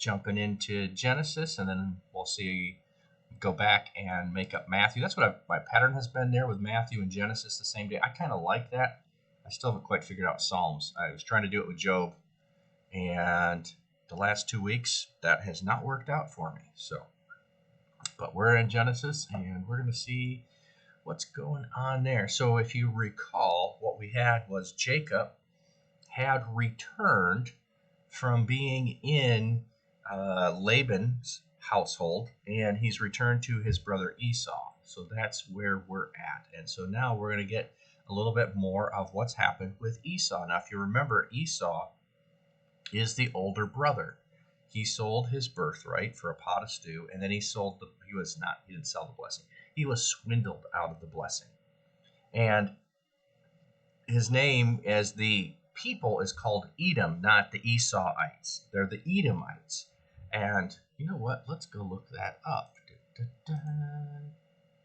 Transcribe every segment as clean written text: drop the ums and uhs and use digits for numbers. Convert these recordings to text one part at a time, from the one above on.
jumping into Genesis, and then we'll go back and make up Matthew. That's what my pattern has been there with Matthew and Genesis the same day. I kind of like that. I still haven't quite figured out Psalms. I was trying to do it with Job, and the last 2 weeks, that has not worked out for me. But we're in Genesis, and we're going to see what's going on there. So if you recall, what we had was Jacob had returned from being in Laban's household, and he's returned to his brother Esau. So that's where we're at. And so now we're going to get a little bit more of what's happened with Esau. Now, if you remember, Esau is the older brother. He sold his birthright for a pot of stew, and then he didn't sell the blessing. He was swindled out of the blessing. And his name as the people is called Edom, not the Esauites. They're the Edomites. And you know what? Let's go look that up.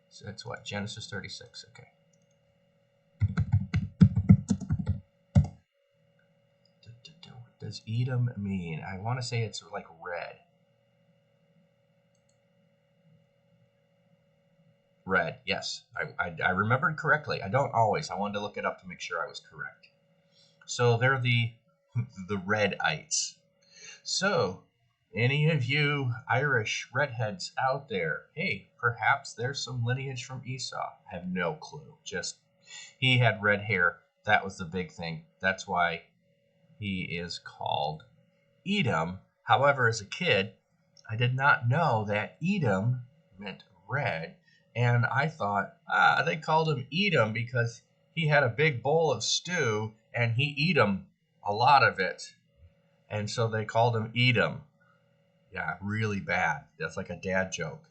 So that's what? Genesis 36. Okay. What does Edom mean? I want to say it's like red. Red, yes. I remembered correctly. I don't always. I wanted to look it up to make sure I was correct. So they're the Redites. So, any of you Irish redheads out there, hey, perhaps there's some lineage from Esau. I have no clue. Just, he had red hair. That was the big thing. That's why he is called Edom. However, as a kid, I did not know that Edom meant red. And I thought, they called him Edom because he had a big bowl of stew and he eat a lot of it. And so they called him Edom. Yeah, really bad. That's like a dad joke.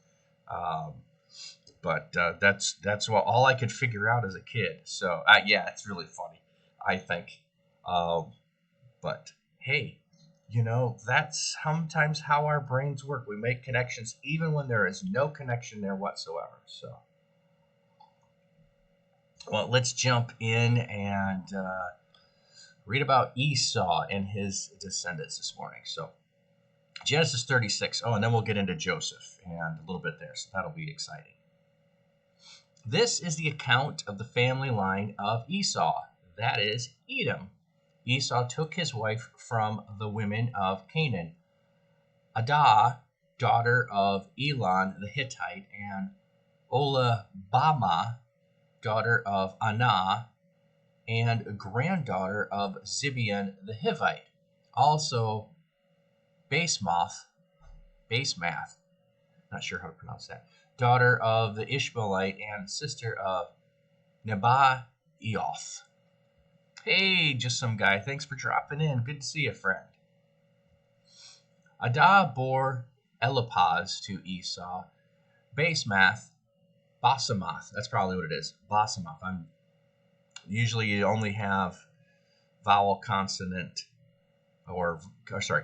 But that's what all I could figure out as a kid. So, yeah, it's really funny, I think. But, hey, that's sometimes how our brains work. We make connections even when there is no connection there whatsoever. So, well, let's jump in and read about Esau and his descendants this morning. So, Genesis 36. Oh, and then we'll get into Joseph and a little bit there. So that'll be exciting. This is the account of the family line of Esau. That is Edom. Esau took his wife from the women of Canaan, Adah, daughter of Elon the Hittite, and Oholibamah, daughter of Anah, and granddaughter of Zibeon the Hivite. Also Basemath, not sure how to pronounce that, daughter of the Ishmaelite and sister of Nebaioth. Hey, just some guy. Thanks for dropping in. Good to see you, friend. Adah bore Eliphaz to Esau. Basemath, that's probably what it is. Basemath. Usually you only have vowel consonant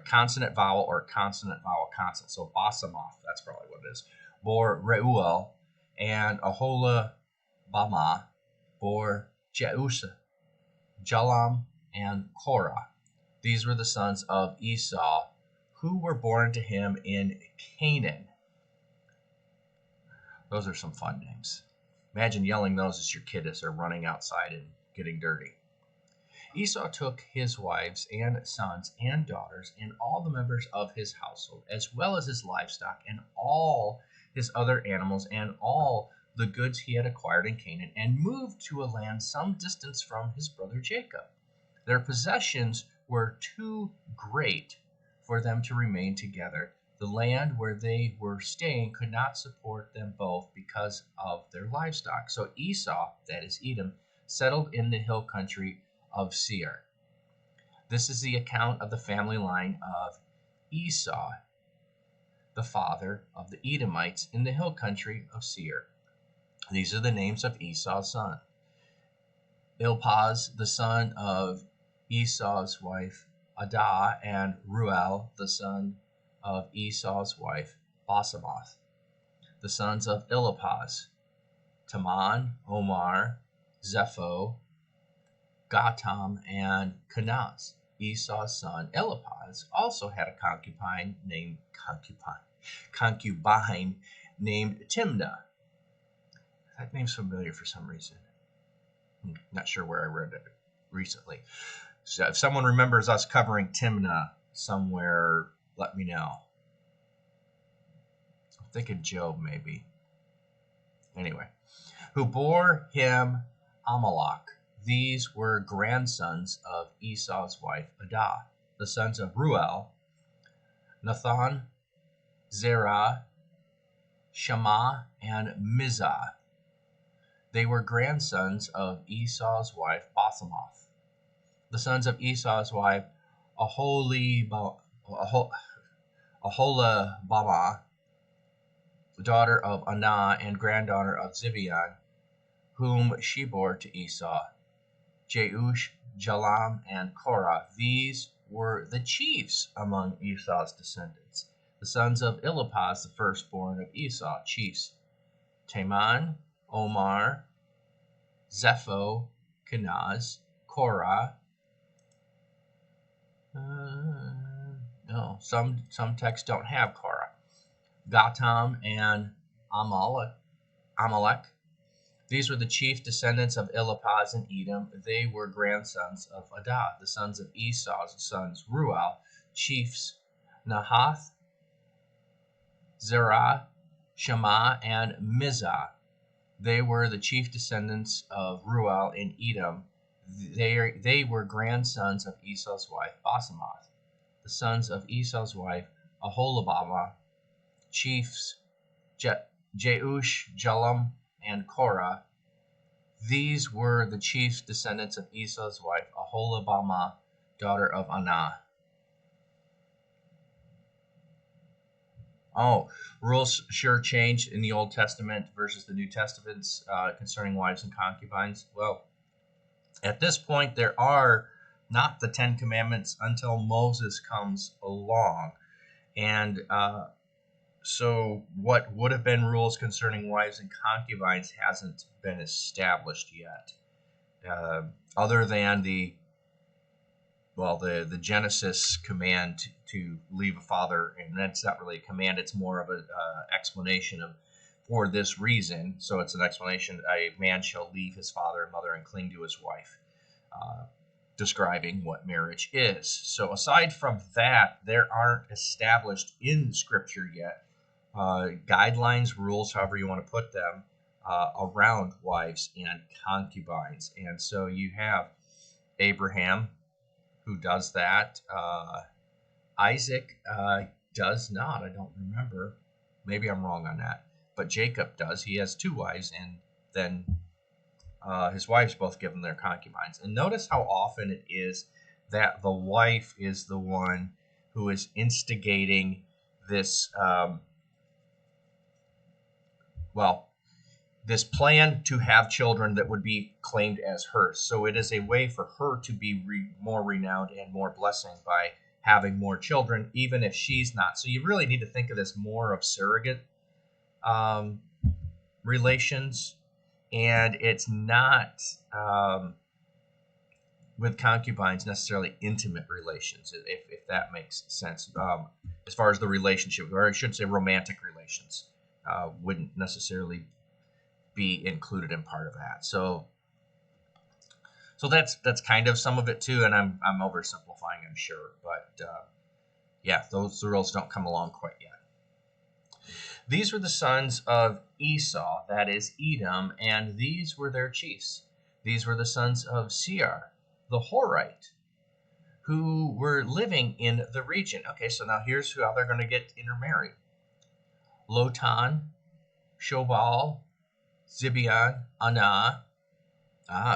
consonant vowel or consonant vowel consonant. So Basemath, that's probably what it is. Bore Reuel, and Oholibamah bore Jeush, Jalam, and Korah. These were the sons of Esau, who were born to him in Canaan. Those are some fun names. Imagine yelling those as your kid as they're running outside and getting dirty. Esau took his wives and sons and daughters and all the members of his household, as well as his livestock and all his other animals and all the goods he had acquired in Canaan, and moved to a land some distance from his brother Jacob. Their possessions were too great for them to remain together. The land where they were staying could not support them both because of their livestock. So Esau, that is Edom, settled in the hill country of Seir. This is the account of the family line of Esau, the father of the Edomites in the hill country of Seir. These are the names of Esau's son. Eliphaz, the son of Esau's wife Adah, and Reuel, the son of Esau's wife Basemath. The sons of Eliphaz, Taman, Omar, Zepho, Gatam, and Kenaz. Esau's son Eliphaz also had a concubine named Timnah. That name's familiar for some reason. Not sure where I read it recently. So if someone remembers us covering Timnah somewhere, let me know. I'm thinking Job, maybe. Anyway, who bore him Amalek. These were grandsons of Esau's wife Adah. The sons of Ruel, Nathan, Zerah, Shammah, and Mizah. They were grandsons of Esau's wife Basemath. The sons of Esau's wife Aholibamah, the daughter of Anah and granddaughter of Zibeon, whom she bore to Esau, Jeush, Jalam, and Korah. These were the chiefs among Esau's descendants. The sons of Eliphaz, the firstborn of Esau, chiefs, Teman, Omar, Zepho, Kenaz, Korah. No, some texts don't have Korah. Gatam and Amalek. These were the chief descendants of Eliphaz and Edom. They were grandsons of Adah. The sons of Esau's sons, Ruel, chiefs, Nahath, Zerah, Shammah, and Mizah. They were the chief descendants of Ruel in Edom. They were grandsons of Esau's wife, Basemath. The sons of Esau's wife, Aholibamah, chiefs, Jeush, Jalam, and Korah. These were the chief descendants of Esau's wife, Aholibamah, daughter of Anah. Oh, rules sure changed in the Old Testament versus the New Testaments concerning wives and concubines. Well, at this point, there are not the Ten Commandments until Moses comes along. And so what would have been rules concerning wives and concubines hasn't been established yet. Other than the Genesis command to leave a father, and that's not really a command, it's more of an explanation of for this reason. So it's an explanation, a man shall leave his father and mother and cling to his wife, describing what marriage is. So aside from that, there aren't established in Scripture yet guidelines, rules, however you want to put them, around wives and concubines. And so you have Abraham, who does that. Isaac does not. I don't remember. Maybe I'm wrong on that. But Jacob does. He has two wives, and then his wives both give him their concubines. And notice how often it is that the wife is the one who is instigating this, this plan to have children that would be claimed as hers. So it is a way for her to be more renowned and more blessing by having more children, even if she's not. So you really need to think of this more of surrogate relations, and it's not with concubines necessarily intimate relations, if that makes sense. As far as the relationship, or I should say romantic relations, wouldn't necessarily be included in part of that. So that's kind of some of it too, and I'm oversimplifying, I'm sure, but yeah, those rules don't come along quite yet. These were the sons of Esau, that is Edom, and these were their chiefs. These were the sons of Seir, the Horite, who were living in the region. Okay, so now here's how they're going to get intermarried. Lotan, Shobal, Zibeon, Anah.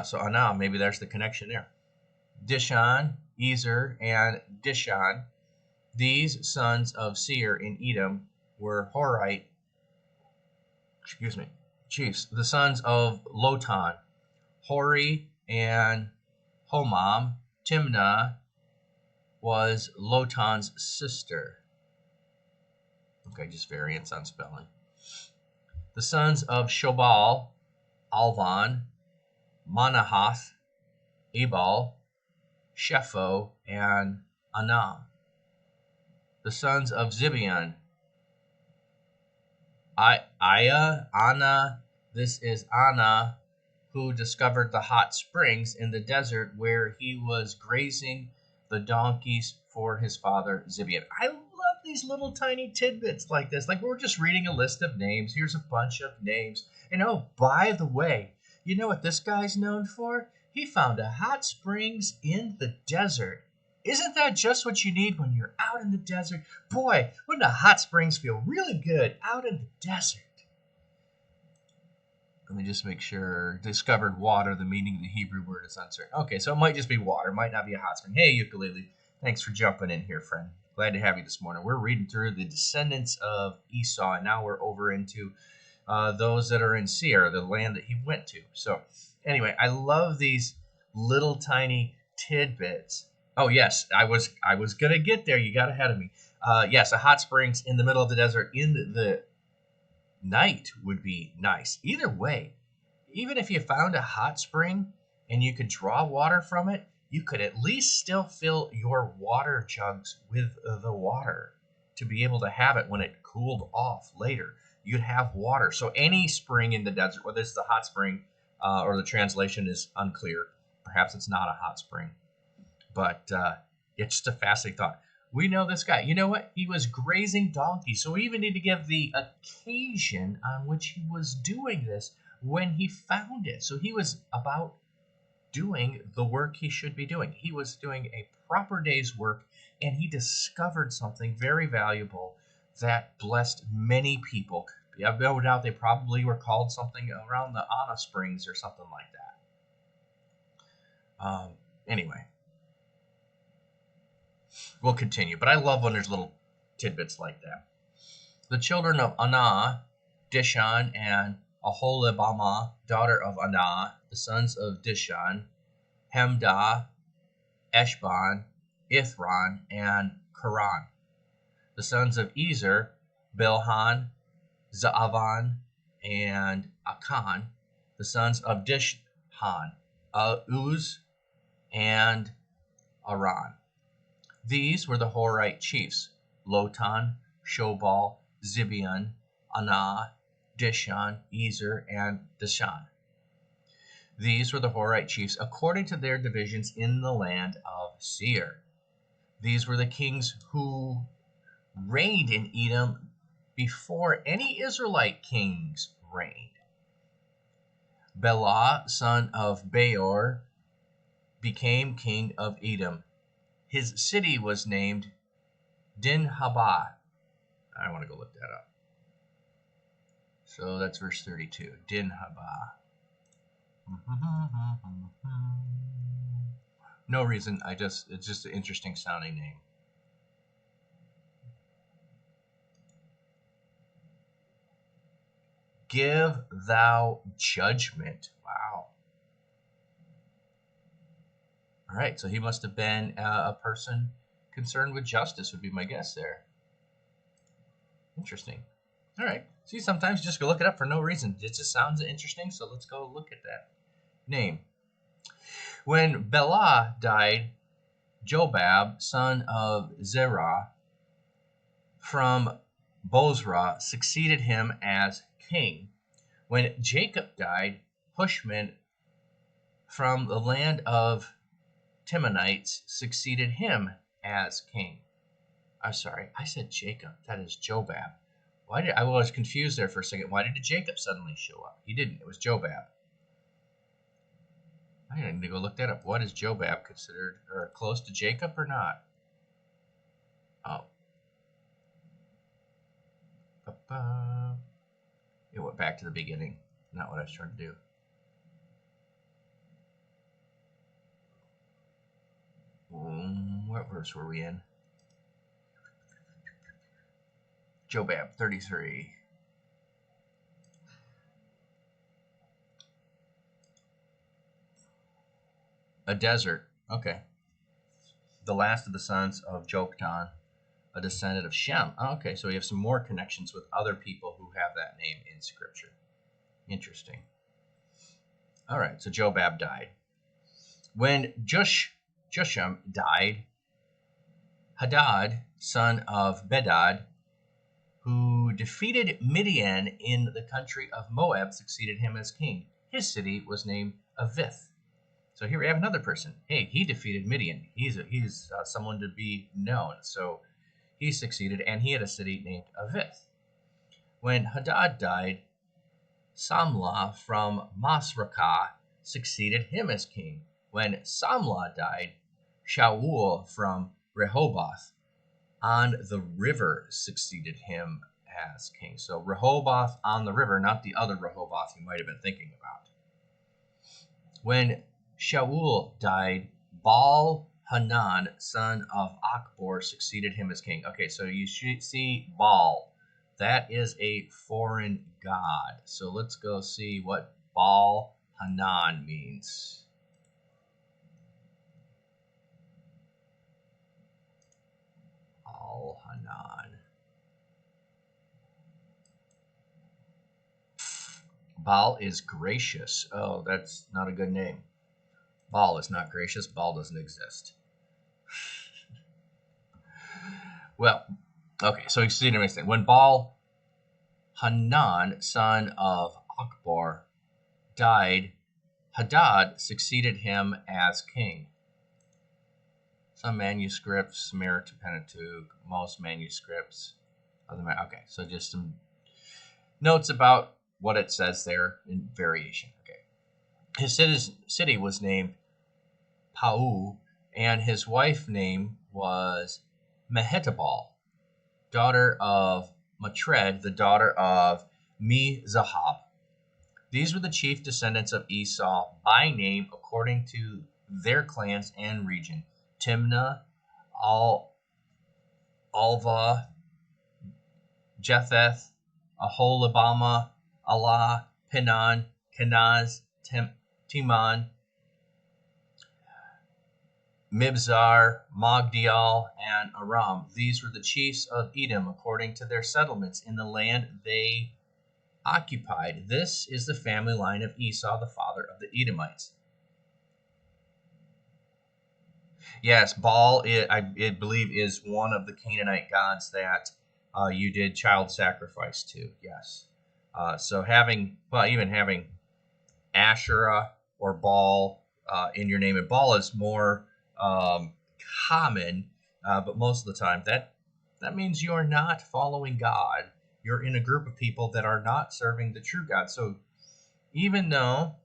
So Anah, maybe there's the connection there. Dishon, Ezer, and Dishon. These sons of Seir in Edom were Horite, chiefs. The sons of Lotan, Hori and Homam. Timnah was Lotan's sister. Okay, just variants on spelling. The sons of Shobal, Alvan, Manahath, Ebal, Shepho, and Anah. The sons of Zibeon, Anah. This is Anah, who discovered the hot springs in the desert where he was grazing the donkeys for his father Zibeon. I love these little tiny tidbits like this. Like we're just reading a list of names. Here's a bunch of names. And oh, by the way, you know what this guy's known for? He found a hot springs in the desert. Isn't that just what you need when you're out in the desert? Boy, wouldn't the hot springs feel really good out in the desert? Let me just make sure. Discovered water, the meaning of the Hebrew word is uncertain. Okay, so it might just be water. It might not be a hot spring. Hey, ukulele. Thanks for jumping in here, friend. Glad to have you this morning. We're reading through the descendants of Esau, and now we're over into those that are in Seir, the land that he went to. So anyway, I love these little tiny tidbits. Oh, yes, I was going to get there. You got ahead of me. Yes, a hot springs in the middle of the desert in the night would be nice. Either way, even if you found a hot spring and you could draw water from it, you could at least still fill your water jugs with the water to be able to have it when it cooled off later. You'd have water. So any spring in the desert, whether it's the hot spring or the translation is unclear, perhaps it's not a hot spring, but it's just a fascinating thought. We know this guy. You know what? He was grazing donkeys. So we even need to give the occasion on which he was doing this when he found it. So he was about doing the work he should be doing. He was doing a proper day's work, and he discovered something very valuable that blessed many people. I have no doubt they probably were called something around the Anna Springs or something like that. Anyway. We'll continue, but I love when there's little tidbits like that. The children of Anah, Dishon, and Aholibamah, daughter of Anah, the sons of Dishon, Hemdah, Eshban, Ithran, and Karan. The sons of Ezer, Bilhan, Zaavan, and Akan. The sons of Dishon, Uz, and Aran. These were the Horite chiefs, Lotan, Shobal, Zibeon, Anah, Dishon, Ezer, and Dishan. These were the Horite chiefs according to their divisions in the land of Seir. These were the kings who reigned in Edom before any Israelite kings reigned. Bela, son of Beor, became king of Edom. His city was named Dinhabah. I want to go look that up. So that's verse 32. Dinhabah. No reason. It's just an interesting sounding name. Give thou judgment. Wow. All right, so he must have been a person concerned with justice, would be my guess there. Interesting. All right. See, sometimes you just go look it up for no reason. It just sounds interesting, so let's go look at that name. When Bela died, Jobab, son of Zerah, from Bozrah, succeeded him as king. When Jacob died, Hushman, from the land of Timonites, succeeded him as king. I'm sorry, I said Jacob. That is Jobab. I was confused there for a second. Why did Jacob suddenly show up? He didn't. It was Jobab. I need to go look that up. What is Jobab considered, or close to Jacob or not? Oh. It went back to the beginning. Not what I was trying to do. What verse were we in? Jobab 33. A desert. Okay. The last of the sons of Joktan, a descendant of Shem. Okay, so we have some more connections with other people who have that name in Scripture. Interesting. All right, so Jobab died. When Jushem died, Hadad, son of Bedad, who defeated Midian in the country of Moab, succeeded him as king. His city was named Avith. So here we have another person. Hey, he defeated Midian. He's someone to be known. So he succeeded, and he had a city named Avith. When Hadad died, Samlah from Masrekah succeeded him as king. When Samlah died, Shaul from Rehoboth on the river succeeded him as king. So Rehoboth on the river, not the other Rehoboth you might have been thinking about. When Shaul died, Baal-Hanan, son of Akbor, succeeded him as king. Okay, so you should see Baal. That is a foreign god. So let's go see what Baal-Hanan means. Baal-Hanan. Baal is gracious. Oh, that's not a good name. Baal is not gracious. Baal doesn't exist. Well, okay, so you see what I'm when Baal-Hanan, son of Akbor, died, Hadad succeeded him as king. Some manuscripts, Myrrh to Pentateuch, most manuscripts. Okay, so just some notes about what it says there in variation. Okay, his city was named Pau, and his wife's name was Mehetabel, daughter of Matred, the daughter of Mezahab. These were the chief descendants of Esau by name according to their clans and region: Timnah, Alva, Jetheth, Aholibamah, Allah, Pinon, Kenaz, Timon, Mibzar, Magdiel, and Aram. These were the chiefs of Edom according to their settlements in the land they occupied. This is the family line of Esau, the father of the Edomites. Yes, Baal, I believe, is one of the Canaanite gods that you did child sacrifice to. Yes. So even having Asherah or Baal in your name, and Baal is more common, but most of the time that means you're not following God. You're in a group of people that are not serving the true God. So even though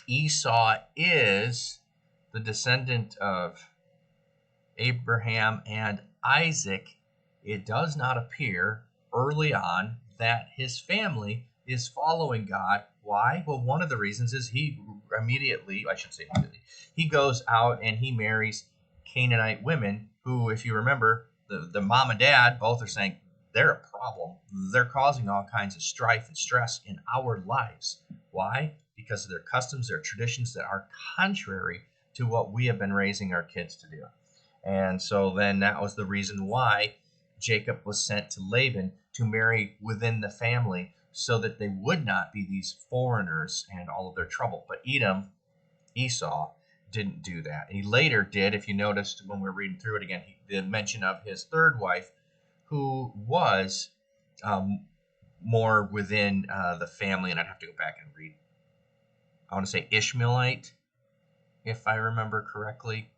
Esau is the descendant of Abraham and Isaac, it does not appear early on that his family is following God. Why? Well, one of the reasons is he goes out and he marries Canaanite women who, if you remember, the mom and dad both are saying they're a problem. They're causing all kinds of strife and stress in our lives. Why? Because of their customs, their traditions that are contrary to what we have been raising our kids to do. And so then that was the reason why Jacob was sent to Laban to marry within the family so that they would not be these foreigners and all of their trouble. But Esau, didn't do that. He later did, if you noticed when we're reading through it again, he did mention of his third wife, who was more within the family, and I'd have to go back and read. I want to say Ishmaelite, if I remember correctly.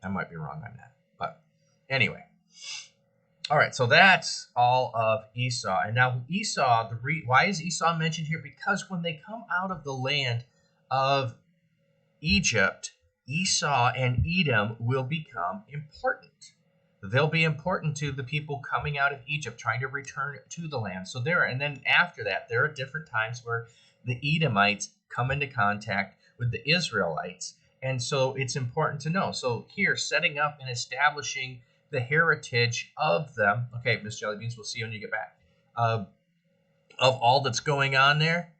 I might be wrong on that. But anyway. All right, so that's all of Esau. And now Esau, why is Esau mentioned here? Because when they come out of the land of Egypt, Esau and Edom will become important. They'll be important to the people coming out of Egypt, trying to return to the land. So and then after that, there are different times where the Edomites come into contact with the Israelites. And so it's important to know. So here, setting up and establishing the heritage of them. Okay, Miss Jellybeans, we'll see you when you get back. Of all that's going on there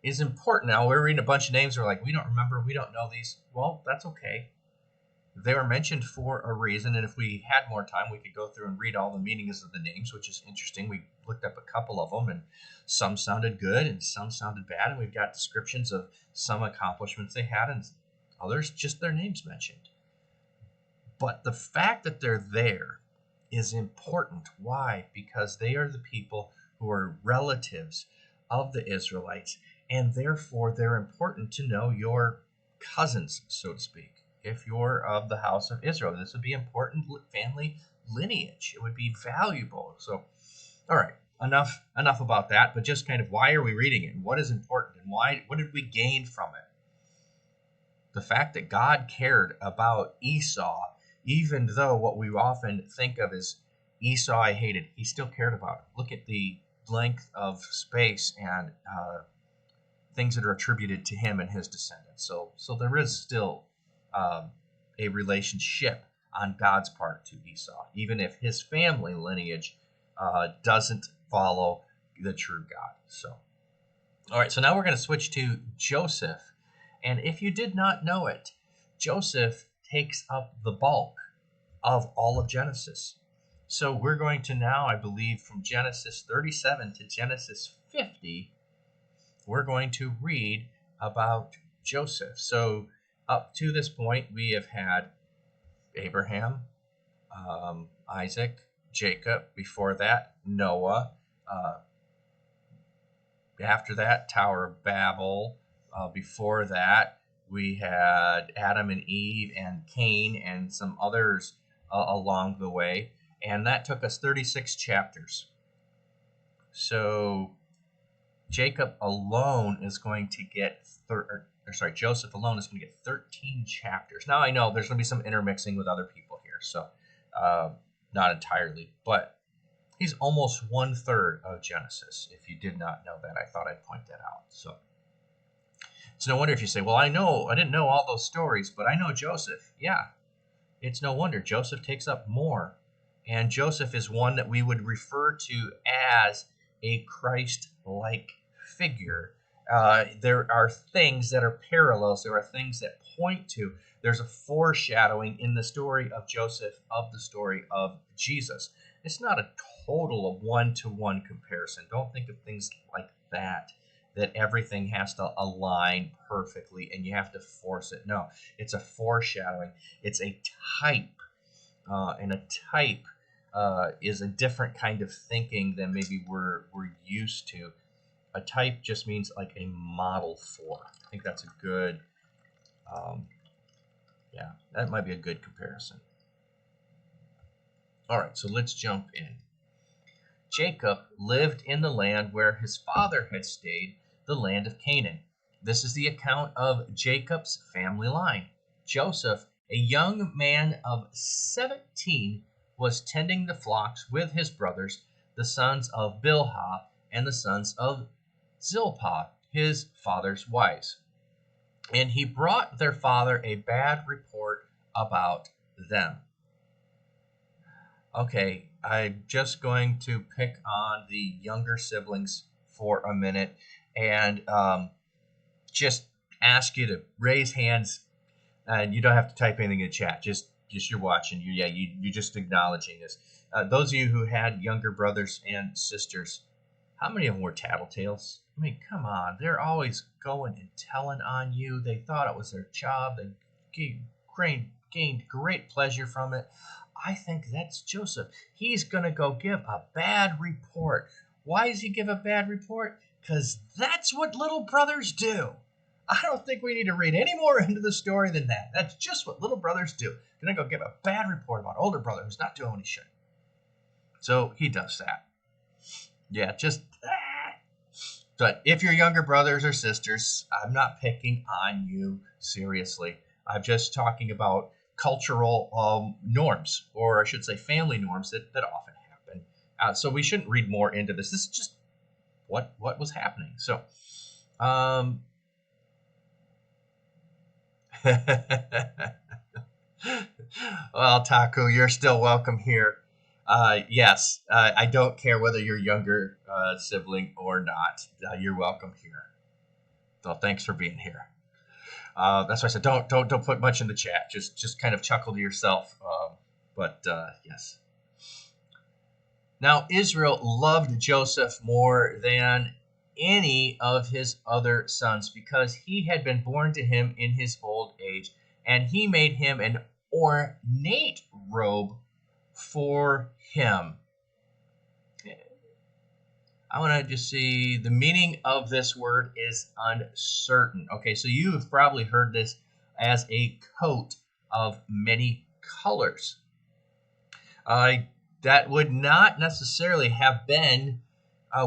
is important. Now, we're reading a bunch of names. We're like, we don't remember. We don't know these. Well, that's okay. They were mentioned for a reason, and if we had more time, we could go through and read all the meanings of the names, which is interesting. We looked up a couple of them, and some sounded good and some sounded bad, and we've got descriptions of some accomplishments they had and others, just their names mentioned. But the fact that they're there is important. Why? Because they are the people who are relatives of the Israelites, and therefore they're important to know your cousins, so to speak. If you're of the house of Israel, this would be important family lineage. It would be valuable. So, all right, enough about that. But just kind of why are we reading it? And what is important? And why? What did we gain from it? The fact that God cared about Esau, even though what we often think of as Esau I hated, he still cared about him. Look at the length of space and things that are attributed to him and his descendants. So there is still a relationship on God's part to Esau, even if his family lineage doesn't follow the true God. So, all right, so now we're going to switch to Joseph. And if you did not know it, Joseph takes up the bulk of all of Genesis. So we're going to now, I believe, from Genesis 37 to Genesis 50, we're going to read about Joseph. So up to this point, we have had Abraham, Isaac, Jacob. Before that, Noah. After that, Tower of Babel. Before that, we had Adam and Eve and Cain and some others along the way. And that took us 36 chapters. So Jacob alone is going to get, Joseph alone is going to get 13 chapters. Now I know there's going to be some intermixing with other people here, so not entirely, but he's almost 1/3 of Genesis. If you did not know that, I thought I'd point that out. So it's no wonder if you say, well, I didn't know all those stories, but I know Joseph. Yeah, it's no wonder. Joseph takes up more. And Joseph is one that we would refer to as a Christ-like figure. There are things that are parallels. There are things that point to. There's a foreshadowing in the story of Joseph of the story of Jesus. It's not a total of one-to-one comparison. Don't think of things like that everything has to align perfectly and you have to force it. No, it's a foreshadowing. It's a type. And a type is a different kind of thinking than maybe we're used to. A type just means like a model for. I think that's a good, that might be a good comparison. All right, so let's jump in. Jacob lived in the land where his father had stayed, the land of Canaan. This is the account of Jacob's family line. Joseph, a young man of 17, was tending the flocks with his brothers, the sons of Bilhah and the sons of Zilpah, his father's wives. And he brought their father a bad report about them. Okay, I'm just going to pick on the younger siblings for a minute and just ask you to raise hands. And you don't have to type anything in the chat. Just you're watching. You're just acknowledging this. Those of you who had younger brothers and sisters, how many of them were tattletales? I mean, come on. They're always going and telling on you. They thought it was their job. They gained great pleasure from it. I think that's Joseph. He's going to go give a bad report. Why does he give a bad report? Because that's what little brothers do. I don't think we need to read any more into the story than that. That's just what little brothers do. They're going to go give a bad report about older brother who's not doing what he should. So he does that. Yeah, But if you're younger brothers or sisters, I'm not picking on you, seriously. I'm just talking about cultural norms, or I should say family norms that often happen. So we shouldn't read more into this. This is just what was happening. So, well, Taku, you're still welcome here. Yes, I don't care whether you're younger sibling or not. You're welcome here. So thanks for being here. That's why I said don't put much in the chat. Just kind of chuckle to yourself. But yes. Now Israel loved Joseph more than any of his other sons because he had been born to him in his old age, and he made him an ornate robe for him. I want to just see the meaning of this word is uncertain. Okay, so you have probably heard this as a coat of many colors. That would not necessarily have been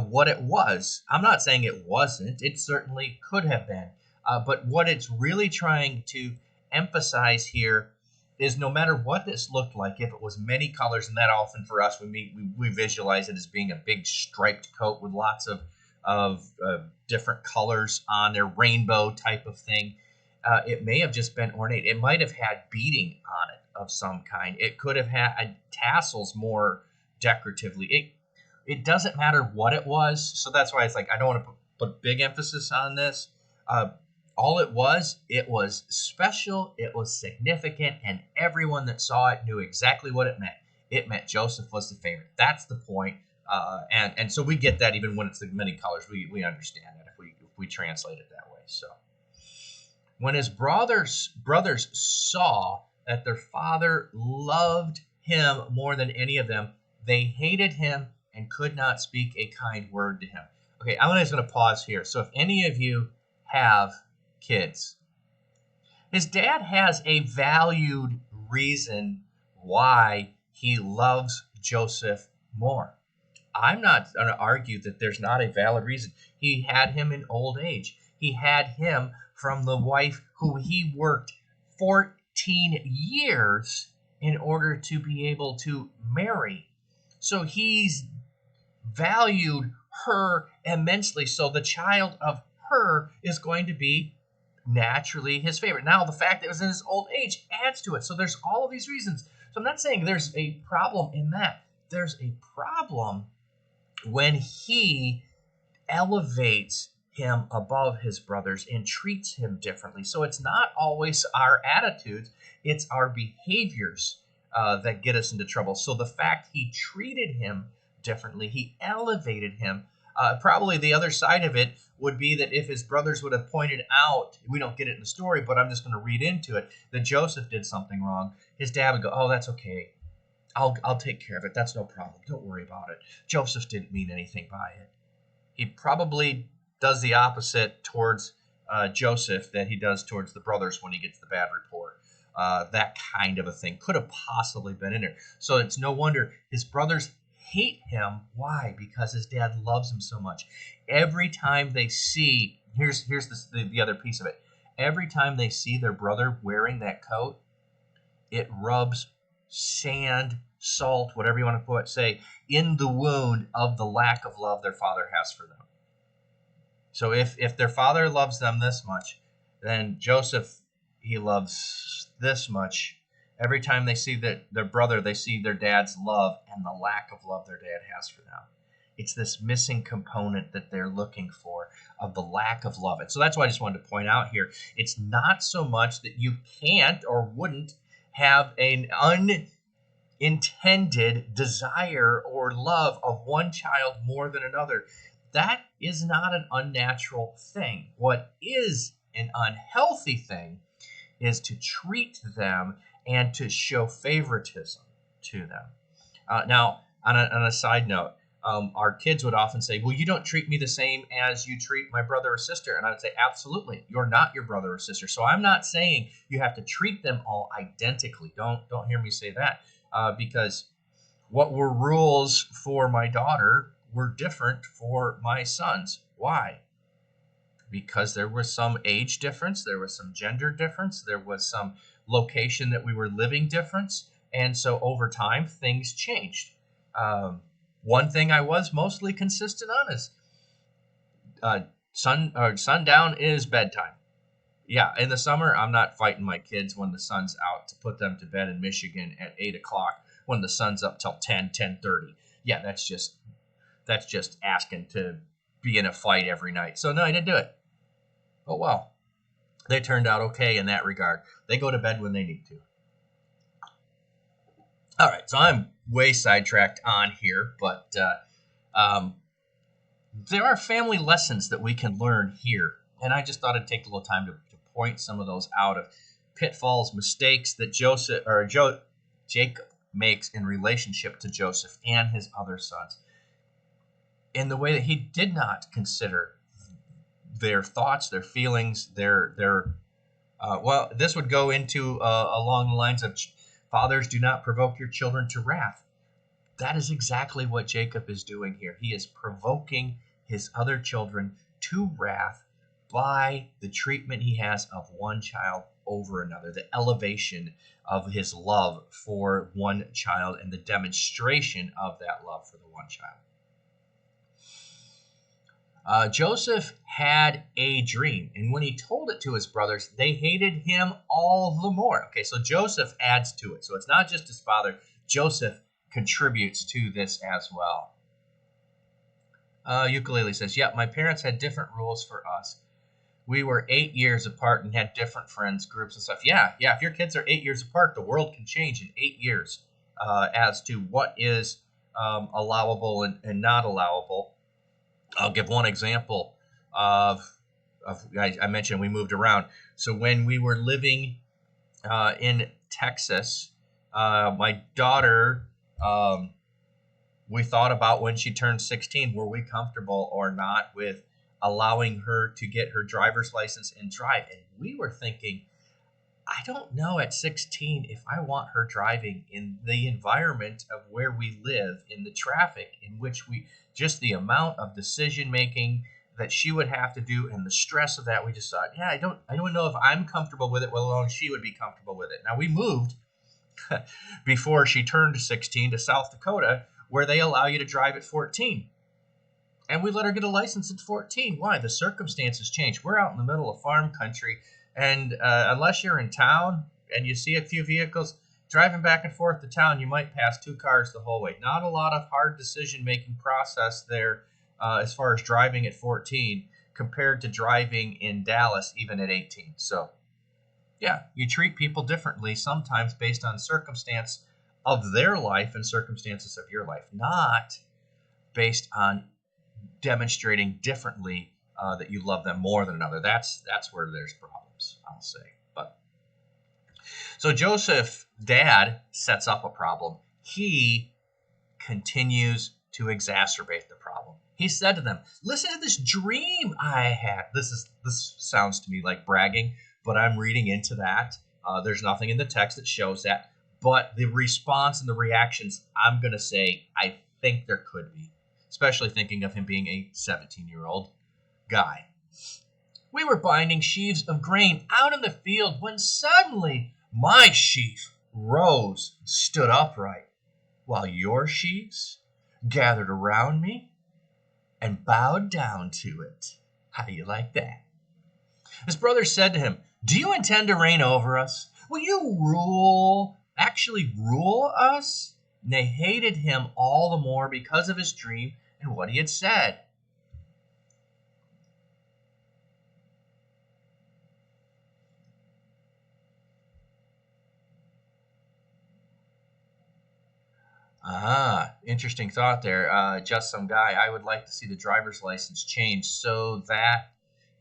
what it was. I'm not saying it wasn't. It certainly could have been. But what it's really trying to emphasize here is no matter what this looked like, if it was many colors, and that often for us, we visualize it as being a big striped coat with lots of different colors on there, rainbow type of thing. It may have just been ornate. It might have had beading on it of some kind. It could have had tassels more decoratively. It doesn't matter what it was. So that's why it's like I don't want to put big emphasis on this. All it was special, it was significant, and everyone that saw it knew exactly what it meant. It meant Joseph was the favorite. That's the point. And so we get that even when it's the many colors. We understand that if we translate it that way. So when his brothers saw that their father loved him more than any of them, they hated him and could not speak a kind word to him. Okay, I'm just going to pause here. So if any of you have kids, his dad has a valued reason why he loves Joseph more. I'm not going to argue that there's not a valid reason. He had him in old age. He had him from the wife who he worked 14 years in order to be able to marry. So he's valued her immensely. So the child of her is going to be naturally his favorite. Now, the fact that it was in his old age adds to it. So there's all of these reasons. So I'm not saying there's a problem in that. There's a problem when he elevates him above his brothers and treats him differently. So it's not always our attitudes, it's our behaviors that get us into trouble. So the fact he treated him differently, he elevated him. Probably the other side of it would be that if his brothers would have pointed out, we don't get it in the story, but I'm just going to read into it, that Joseph did something wrong, his dad would go, oh, that's okay. I'll take care of it. That's no problem. Don't worry about it. Joseph didn't mean anything by it. He probably does the opposite towards Joseph that he does towards the brothers when he gets the bad report. That kind of a thing could have possibly been in there. So it's no wonder his brothers hate him. Why? Because his dad loves him so much. Every time they see, here's the other piece of it. Every time they see their brother wearing that coat, it rubs sand, salt, whatever you want to say, in the wound of the lack of love their father has for them. So if their father loves them this much, then Joseph, he loves this much. Every time they see their brother, they see their dad's love and the lack of love their dad has for them. It's this missing component that they're looking for of the lack of love. And so that's why I just wanted to point out here. It's not so much that you can't or wouldn't have an unintended desire or love of one child more than another. That is not an unnatural thing. What is an unhealthy thing is to treat them and to show favoritism to them. Now, on a side note, our kids would often say, well, you don't treat me the same as you treat my brother or sister. And I would say, absolutely, you're not your brother or sister. So I'm not saying you have to treat them all identically. Don't hear me say that, because what were rules for my daughter were different for my sons. Why? Because there was some age difference, there was some gender difference, there was some location that we were living difference, and so over time things changed. One thing I was mostly consistent on is sundown is bedtime. Yeah, in the summer I'm not fighting my kids when the sun's out to put them to bed in Michigan at 8 o'clock when the sun's up till 10:30. Yeah, that's just asking to be in a fight every night. So no, I didn't do it. Oh well, they turned out okay in that regard. They go to bed when they need to. All right, so I'm way sidetracked on here, but there are family lessons that we can learn here, and I just thought I'd take a little time to point some of those out of pitfalls, mistakes that Jacob makes in relationship to Joseph and his other sons, in the way that he did not consider their thoughts, their feelings, this would go into along the lines of fathers, do not provoke your children to wrath. That is exactly what Jacob is doing here. He is provoking his other children to wrath by the treatment he has of one child over another, the elevation of his love for one child and the demonstration of that love for the one child. Joseph had a dream, and when he told it to his brothers, they hated him all the more. Okay, so Joseph adds to it. So it's not just his father. Joseph contributes to this as well. Ukulele says, yeah, my parents had different rules for us. We were 8 years apart and had different friends, groups, and stuff. Yeah, if your kids are 8 years apart, the world can change in 8 years as to what is allowable and not allowable. I'll give one example of I mentioned we moved around. So when we were living in Texas, my daughter, we thought about when she turned 16, were we comfortable or not with allowing her to get her driver's license and drive? And we were thinking, I don't know at 16 if I want her driving in the environment of where we live, in the traffic in which just the amount of decision making that she would have to do and the stress of that. We just thought, I don't know if I'm comfortable with it, let alone she would be comfortable with it. Now we moved before she turned 16 to South Dakota, where they allow you to drive at 14. And we let her get a license at 14. Why? The circumstances change. We're out in the middle of farm country, and unless you're in town and you see a few vehicles driving back and forth to town, you might pass 2 cars the whole way. Not a lot of hard decision-making process there as far as driving at 14 compared to driving in Dallas even at 18. So, yeah, you treat people differently sometimes based on circumstance of their life and circumstances of your life, not based on demonstrating differently that you love them more than another. That's where there's problems, I'll say. But so Joseph's dad sets up a problem. He continues to exacerbate the problem. He said to them, listen to this dream I had. This sounds to me like bragging, but I'm reading into that. There's nothing in the text that shows that. But the response and the reactions, I'm going to say, I think there could be, especially thinking of him being a 17-year-old guy. We were binding sheaves of grain out in the field when suddenly my sheaf rose, stood upright, while your sheaves gathered around me and bowed down to it. How do you like that? His brother said to him, do you intend to reign over us? Will you actually rule us? And they hated him all the more because of his dream and what he had said. Interesting thought there. Just some guy. I would like to see the driver's license changed so that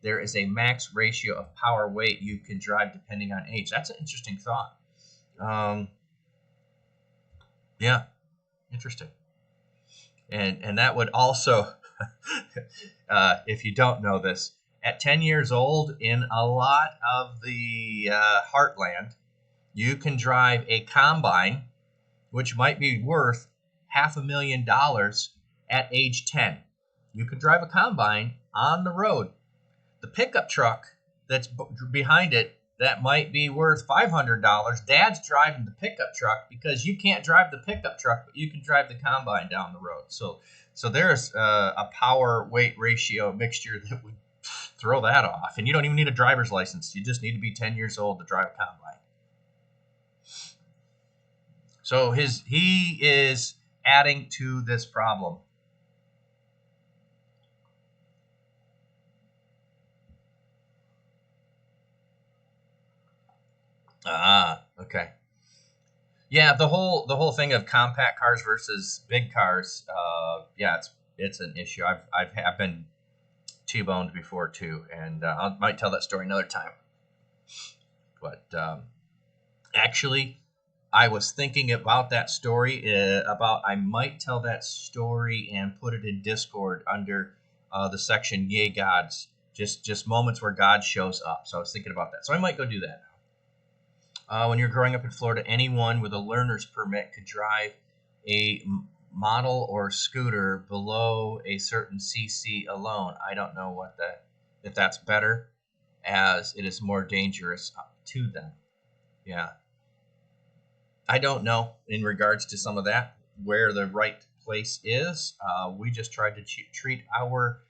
there is a max ratio of power weight you can drive depending on age. That's an interesting thought. Yeah, interesting. And that would also, if you don't know this, at 10 years old in a lot of the heartland, you can drive a combine, which might be worth $500,000 at age 10. You can drive a combine on the road. The pickup truck that's behind it, that might be worth $500. Dad's driving the pickup truck because you can't drive the pickup truck, but you can drive the combine down the road. So there's a power weight ratio mixture that would throw that off. And you don't even need a driver's license. You just need to be 10 years old to drive a combine. So he is adding to this problem. Okay. Yeah, the whole thing of compact cars versus big cars. Yeah, it's an issue. I've been T-boned before too, and I might tell that story another time. But Actually, I was thinking about that story, I might tell that story and put it in Discord under the section Yay Gods, just moments where God shows up. So I was thinking about that. So I might go do that. When you're growing up in Florida, anyone with a learner's permit could drive a model or scooter below a certain cc alone. I don't know if that's better, as it is more dangerous to them. Yeah. I don't know in regards to some of that where the right place is. We just tried to treat our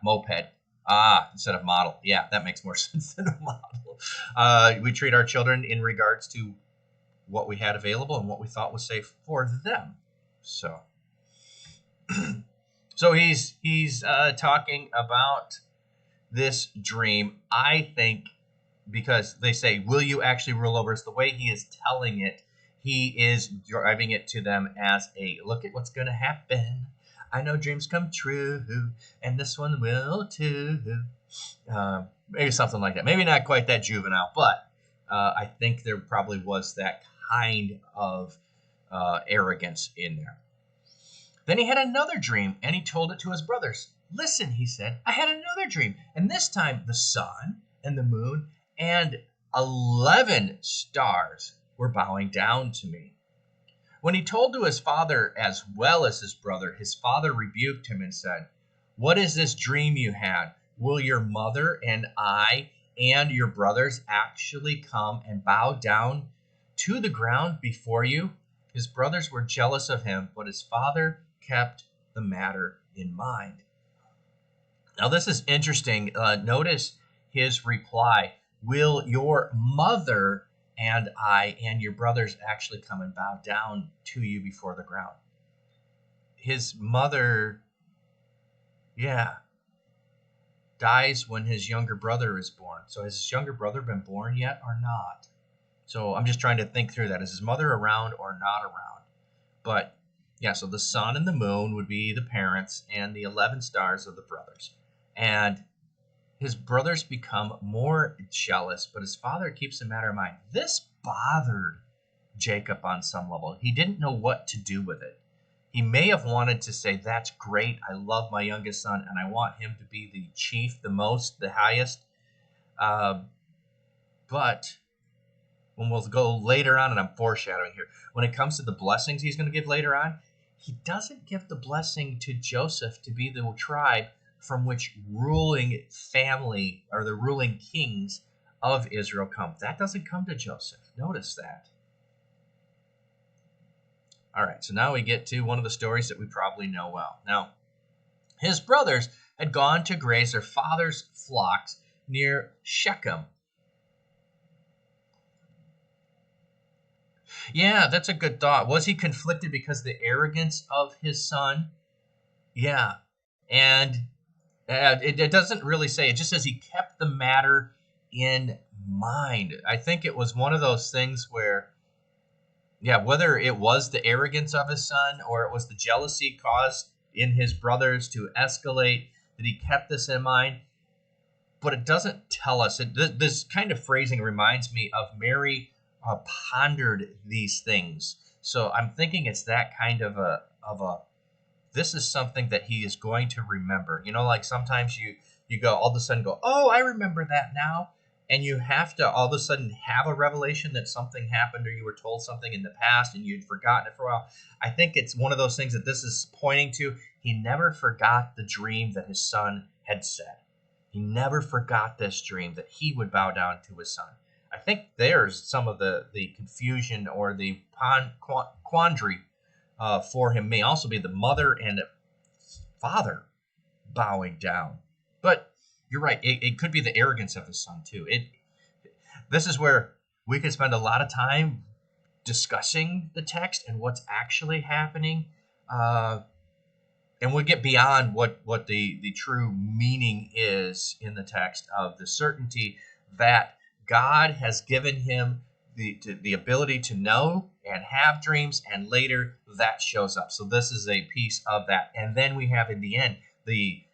moped. Instead of model. Yeah, that makes more sense than a model. We treat our children in regards to what we had available and what we thought was safe for them. So, so he's talking about this dream. I think because they say, "Will you actually rule over us?" The way he is telling it, he is driving it to them as a look at what's going to happen. I know dreams come true, and this one will too. Maybe something like that. Maybe not quite that juvenile, but I think there probably was that kind of arrogance in there. Then he had another dream, and he told it to his brothers. "Listen," he said, "I had another dream, and this time the sun and the moon and 11 stars were bowing down to me." When he told to his father as well as his brother, his father rebuked him and said, "What is this dream you had? Will your mother and I and your brothers actually come and bow down to the ground before you?" His brothers were jealous of him, but his father kept the matter in mind. Now this is interesting. Notice his reply. Will your mother and I and your brothers actually come and bow down to you before the ground? His mother, dies when his younger brother is born. So has his younger brother been born yet or not? So I'm just trying to think through that. Is his mother around or not around? But yeah, so the sun and the moon would be the parents, and the 11 stars are the brothers. And his brothers become more jealous, but his father keeps the matter in mind. This bothered Jacob on some level. He didn't know what to do with it. He may have wanted to say, "That's great. I love my youngest son, and I want him to be the chief, the highest." But when we'll go later on, and I'm foreshadowing here, when it comes to the blessings he's going to give later on, he doesn't give the blessing to Joseph to be the tribe from which ruling family or the ruling kings of Israel come. That doesn't come to Joseph. Notice that. All right, so now we get to one of the stories that we probably know well. Now, his brothers had gone to graze their father's flocks near Shechem. Yeah, that's a good thought. Was he conflicted because of the arrogance of his son? Yeah, and it doesn't really say. It just says he kept the matter in mind. I think it was one of those things where, whether it was the arrogance of his son or it was the jealousy caused in his brothers to escalate, that he kept this in mind. But it doesn't tell us. This kind of phrasing reminds me of Mary pondered these things. So I'm thinking it's that kind of a this is something that he is going to remember. You know, like sometimes you go all of a sudden go, "Oh, I remember that now." And you have to all of a sudden have a revelation that something happened or you were told something in the past and you'd forgotten it for a while. I think it's one of those things that this is pointing to. He never forgot the dream that his son had said. He never forgot this dream that he would bow down to his son. I think there's some of the confusion or the quandary for him may also be the mother and father bowing down. But you're right. It could be the arrogance of his son too. This is where we could spend a lot of time discussing the text and what's actually happening. And we'll get beyond what the true meaning is in the text of the certainty that God has given him the ability to know and have dreams, and later that shows up. So this is a piece of that. And then we have in the end the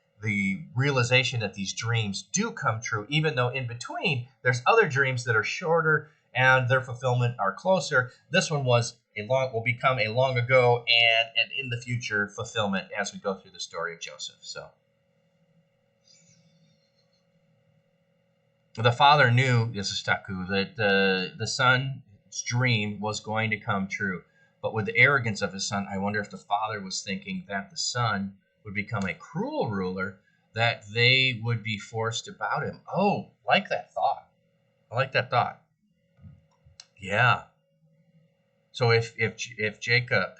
realization that these dreams do come true, even though in between there's other dreams that are shorter and their fulfillment are closer. This one will become a long ago and in the future fulfillment as we go through the story of Joseph. So the father knew, this is Taku, that the son's dream was going to come true. But with the arrogance of his son, I wonder if the father was thinking that the son would become a cruel ruler, that they would be forced about him. Oh, like that thought. I like that thought. Yeah. So if Jacob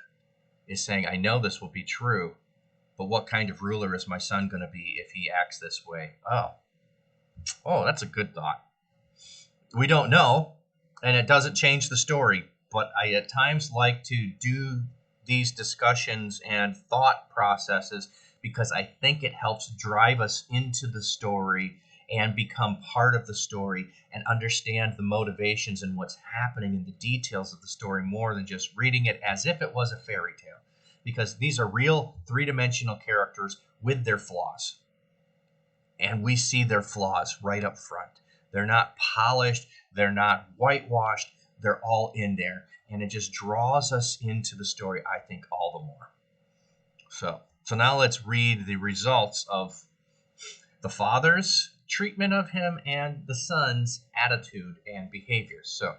is saying, I know this will be true, but what kind of ruler is my son going to be if he acts this way? Oh, that's a good thought. We don't know, and it doesn't change the story, but I at times like to do these discussions and thought processes because I think it helps drive us into the story and become part of the story and understand the motivations and what's happening in the details of the story more than just reading it as if it was a fairy tale. Because these are real three-dimensional characters with their flaws. And we see their flaws right up front. They're not polished. They're not whitewashed. They're all in there. And it just draws us into the story, I think, all the more. So now let's read the results of the father's treatment of him and the son's attitude and behavior. So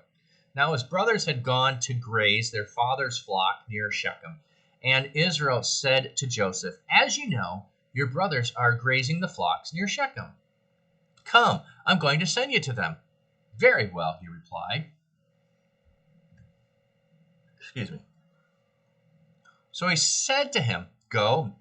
now his brothers had gone to graze their father's flock near Shechem. And Israel said to Joseph, as you know, your brothers are grazing the flocks near Shechem. Come, I'm going to send you to them. Very well, he replied. Excuse me. So he said to him, go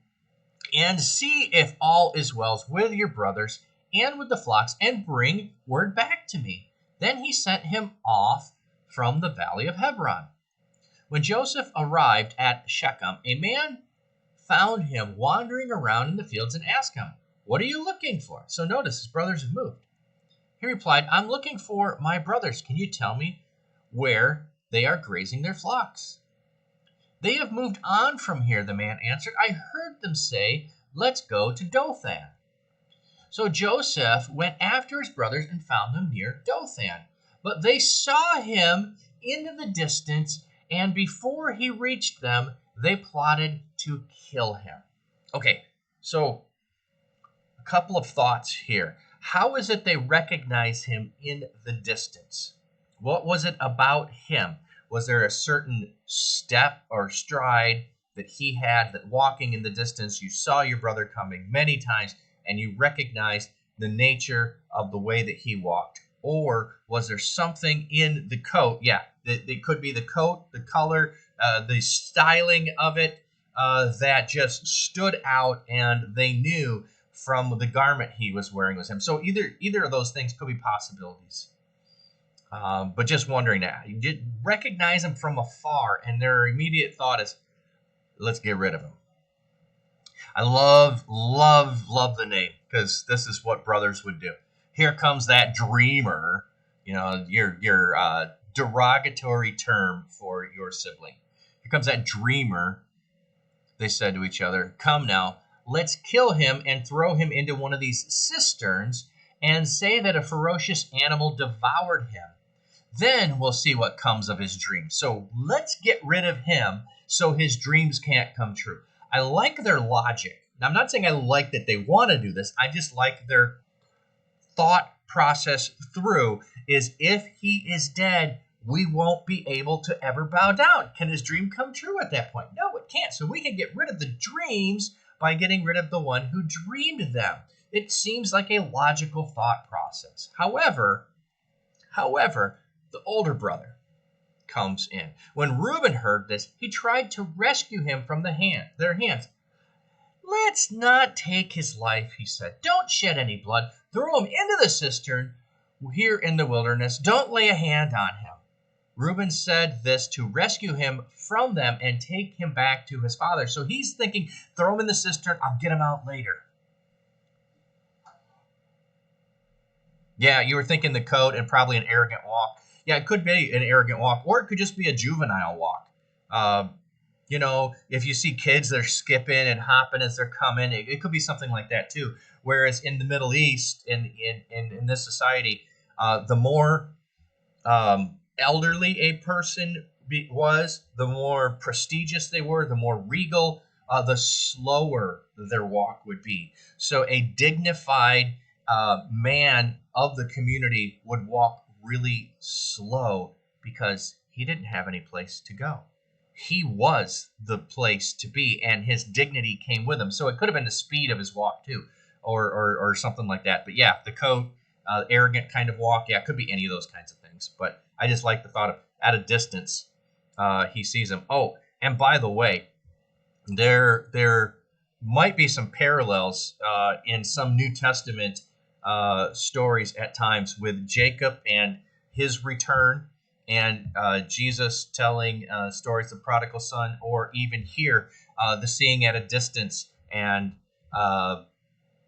and see if all is well with your brothers and with the flocks, and bring word back to me. Then he sent him off from the valley of Hebron. When Joseph arrived at Shechem, a man found him wandering around in the fields and asked him, what are you looking for? So notice his brothers have moved. He replied, I'm looking for my brothers. Can you tell me where they are grazing their flocks? They have moved on from here, the man answered. I heard them say, let's go to Dothan. So Joseph went after his brothers and found them near Dothan. But they saw him in the distance, and before he reached them, they plotted to kill him. Okay, so a couple of thoughts here. How is it they recognize him in the distance? What was it about him? Was there a certain step or stride that he had, that walking in the distance, you saw your brother coming many times and you recognized the nature of the way that he walked? Or was there something in the coat? Yeah, it could be the coat, the color, the styling of it that just stood out, and they knew from the garment he was wearing was him. So either of those things could be possibilities. But just wondering that. You did recognize him from afar, and their immediate thought is, let's get rid of him. I love the name, because this is what brothers would do. Here comes that dreamer, your derogatory term for your sibling. Here comes that dreamer, they said to each other. Come now, let's kill him and throw him into one of these cisterns and say that a ferocious animal devoured him. Then we'll see what comes of his dreams. So let's get rid of him so his dreams can't come true. I like their logic. Now, I'm not saying I like that they want to do this. I just like their thought process through is, if he is dead, we won't be able to ever bow down. Can his dream come true at that point? No, it can't. So we can get rid of the dreams by getting rid of the one who dreamed them. It seems like a logical thought process. However, the older brother comes in. When Reuben heard this, he tried to rescue him from their hands. Let's not take his life, he said. Don't shed any blood. Throw him into the cistern here in the wilderness. Don't lay a hand on him. Reuben said this to rescue him from them and take him back to his father. So he's thinking, throw him in the cistern, I'll get him out later. Yeah, you were thinking the coat and probably an arrogant walk. Yeah, it could be an arrogant walk, or it could just be a juvenile walk. If you see kids, they're skipping and hopping as they're coming. It could be something like that too. Whereas in the Middle East, in this society, the more elderly a person was, the more prestigious they were, the more regal, the slower their walk would be. So a dignified man of the community would walk really slow because he didn't have any place to go. He was the place to be, and his dignity came with him. So it could have been the speed of his walk too, or something like that. But yeah, the coat, arrogant kind of walk. Yeah, it could be any of those kinds of things. But I just like the thought of at a distance, he sees him. Oh, and by the way, there might be some parallels in some New Testament stories at times with Jacob and his return, and Jesus telling stories of the prodigal son, or even here, the seeing at a distance, and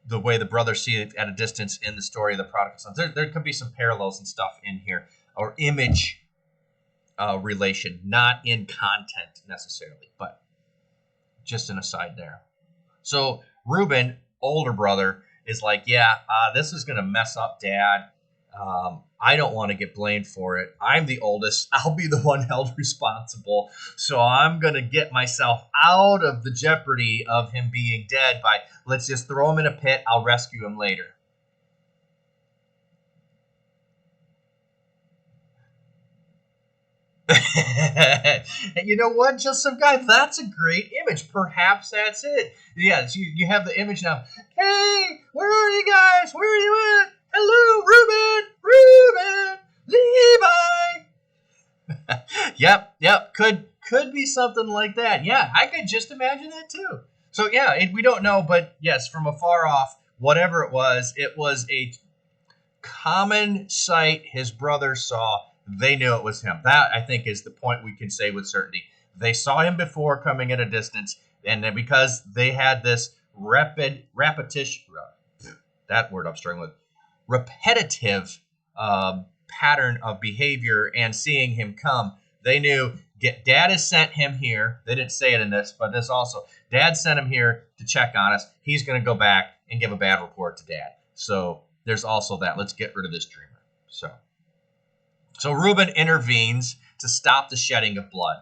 the way the brothers see it at a distance in the story of the prodigal son. There could be some parallels and stuff in here, or image relation, not in content necessarily, but just an aside there. So Reuben, older brother, is like, yeah, this is going to mess up Dad. I don't want to get blamed for it. I'm the oldest. I'll be the one held responsible. So I'm going to get myself out of the jeopardy of him being dead by, let's just throw him in a pit. I'll rescue him later. You know what? Just some guy. That's a great image. Perhaps that's it. Yeah, so you have the image now. Hey, where are you guys? Where are you at? Hello, Reuben, Levi. Yep. Could be something like that. Yeah, I could just imagine that too. So yeah, we don't know, but yes, from afar off, whatever it was a common sight his brother saw. They knew it was him. That, I think, is the point we can say with certainty. They saw him before coming at a distance, and then because they had this repetition, that word I'm struggling with, repetitive pattern of behavior and seeing him come, they knew Dad has sent him here. They didn't say it in this, but this also. Dad sent him here to check on us. He's going to go back and give a bad report to Dad. So there's also that. Let's get rid of this dreamer. So Reuben intervenes to stop the shedding of blood.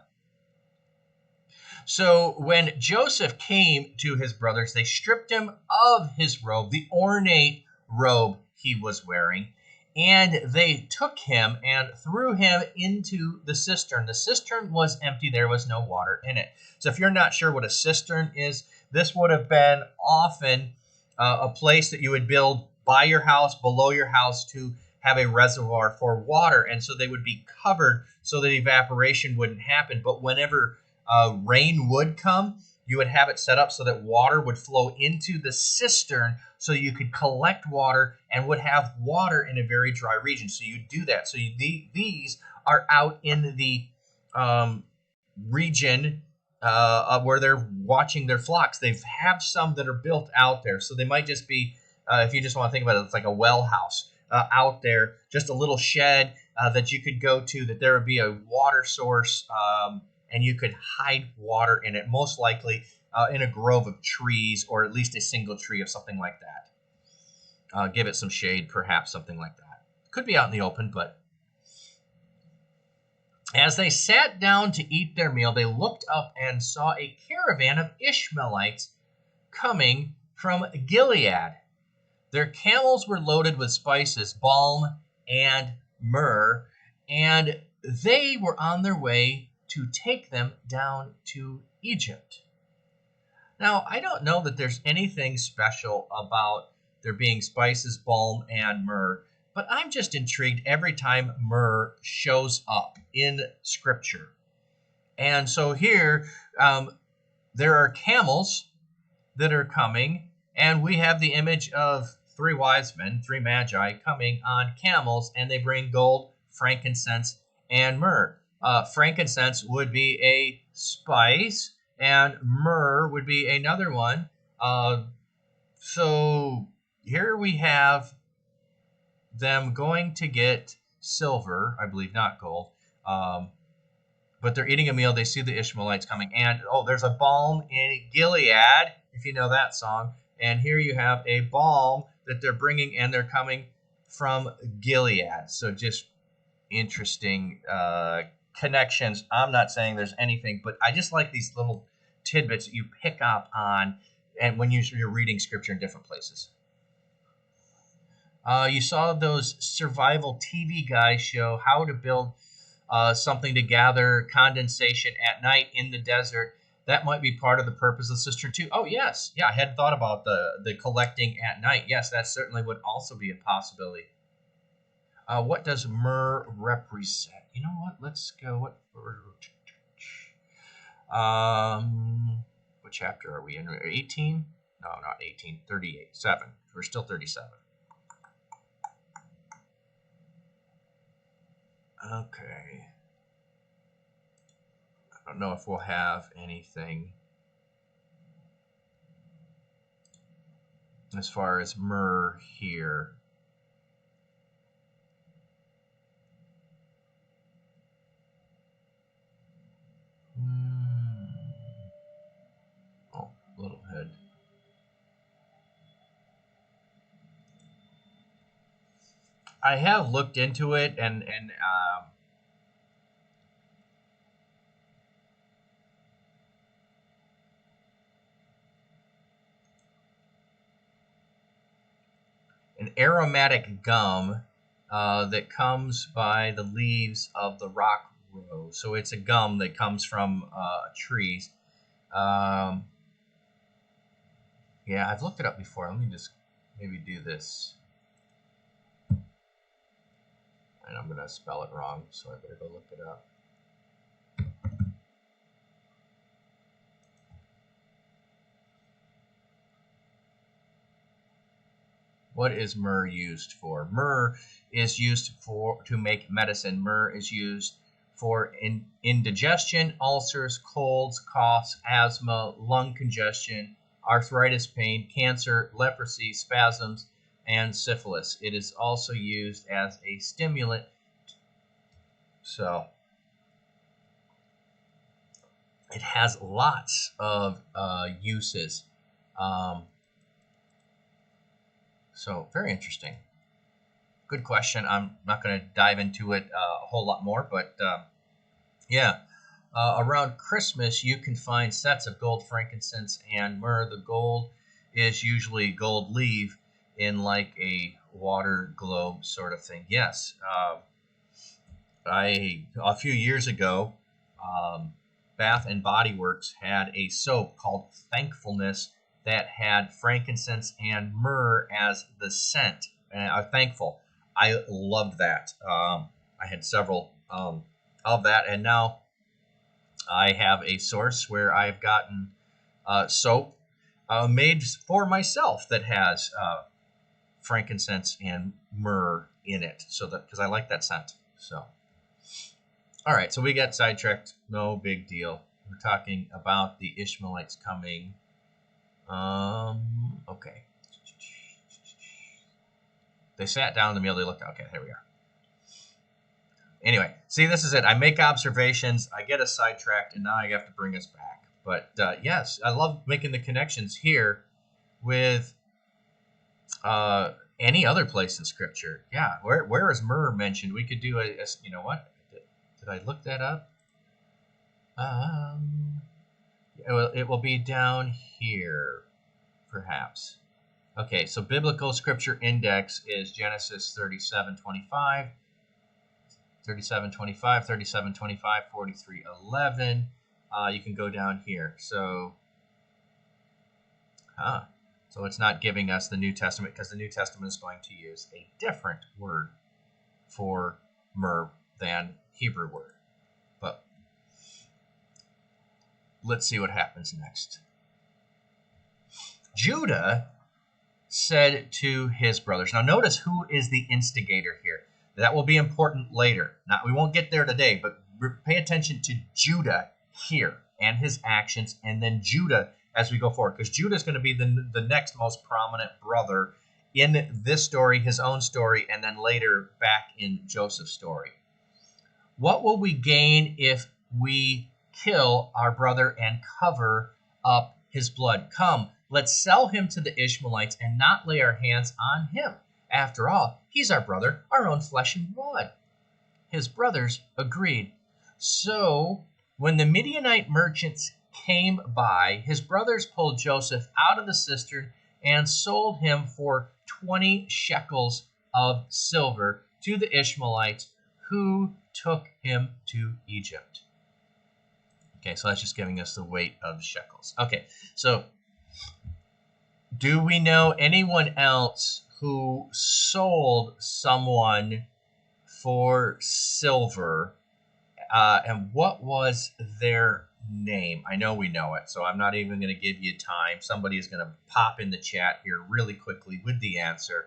So when Joseph came to his brothers, they stripped him of his robe, the ornate robe he was wearing, and they took him and threw him into the cistern. The cistern was empty. There was no water in it. So if you're not sure what a cistern is, this would have been often a place that you would build by your house, below your house, to have a reservoir for water. And so they would be covered so that evaporation wouldn't happen. But whenever rain would come, you would have it set up so that water would flow into the cistern so you could collect water and would have water in a very dry region. So you do that. So these are out in the region where they're watching their flocks. They have some that are built out there. So they might just be, if you just want to think about it, it's like a well house out there, just a little shed that you could go to, that there would be a water source, and you could hide water in it, most likely in a grove of trees, or at least a single tree of something like that. Give it some shade, perhaps, something like that. Could be out in the open, but as they sat down to eat their meal, they looked up and saw a caravan of Ishmaelites coming from Gilead. Their camels were loaded with spices, balm, and myrrh, and they were on their way to take them down to Egypt. Now, I don't know that there's anything special about there being spices, balm, and myrrh, but I'm just intrigued every time myrrh shows up in Scripture. And so here, there are camels that are coming, and we have the image of three wise men, three magi, coming on camels, and they bring gold, frankincense, and myrrh. Frankincense would be a spice, and myrrh would be another one. So here we have them going to get silver, I believe, not gold. But they're eating a meal. They see the Ishmaelites coming. And, there's a balm in Gilead, if you know that song. And here you have a balm that they're bringing, and they're coming from Gilead. So just interesting connections. I'm not saying there's anything, but I just like these little tidbits that you pick up on, and when you're reading scripture in different places. You saw those survival TV guys show how to build something to gather condensation at night in the desert. That might be part of the purpose of the cistern too. Oh yes, yeah, I hadn't thought about the collecting at night. Yes, that certainly would also be a possibility. What does myrrh represent? You know what? Let's go. What chapter are we in? 18? No, not 18. 38. 7. We're still 37. Okay. I don't know if we'll have anything as far as myrrh here. Oh, little head. I have looked into it, and an aromatic gum that comes by the leaves of the rock rose. So it's a gum that comes from trees. Yeah, I've looked it up before. Let me just maybe do this. And I'm going to spell it wrong, so I better go look it up. What is myrrh used for? Myrrh is used to make medicine. Myrrh is used for indigestion, ulcers, colds, coughs, asthma, lung congestion, arthritis pain, cancer, leprosy, spasms, and syphilis. It is also used as a stimulant. So it has lots of uses. So very interesting. Good question. I'm not going to dive into it a whole lot more, but yeah. Around Christmas, you can find sets of gold, frankincense, and myrrh. The gold is usually gold leaf in like a water globe sort of thing. Yes. A few years ago, Bath and Body Works had a soap called Thankfulness that had frankincense and myrrh as the scent. And I'm thankful. I loved that. I had several of that, and now I have a source where I've gotten soap made for myself that has frankincense and myrrh in it, so that because I like that scent. So, all right, so we got sidetracked. No big deal. We're talking about the Ishmaelites coming. Okay. They sat down in the meal. They looked. Okay, here we are. Anyway, see, this is it. I make observations. I get us sidetracked, and now I have to bring us back. But yes, I love making the connections here with any other place in Scripture. Yeah, where is myrrh mentioned? We could do a you know what? Did I look that up? It will be down here, perhaps. Okay, so biblical scripture index is Genesis 37:25, 37:25, 37:25, 43:11. You can go down here. So it's not giving us the New Testament because the New Testament is going to use a different word for myrrh than Hebrew word. But let's see what happens next. Judah said to his brothers. Now notice who is the instigator here. That will be important later. Now, we won't get there today, but pay attention to Judah here and his actions, and then Judah as we go forward, because Judah is going to be the next most prominent brother in this story, his own story, and then later back in Joseph's story. What will we gain if we kill our brother and cover up his blood? Come, let's sell him to the Ishmaelites and not lay our hands on him. After all, he's our brother, our own flesh and blood. his brothers agreed. So when the Midianite merchants came by, his brothers pulled Joseph out of the cistern and sold him for 20 shekels of silver to the Ishmaelites, who took him to Egypt. Okay, so that's just giving us the weight of shekels. Okay, so do we know anyone else who sold someone for silver? And what was their name? I know we know it, so I'm not even going to give you time. Somebody is going to pop in the chat here really quickly with the answer.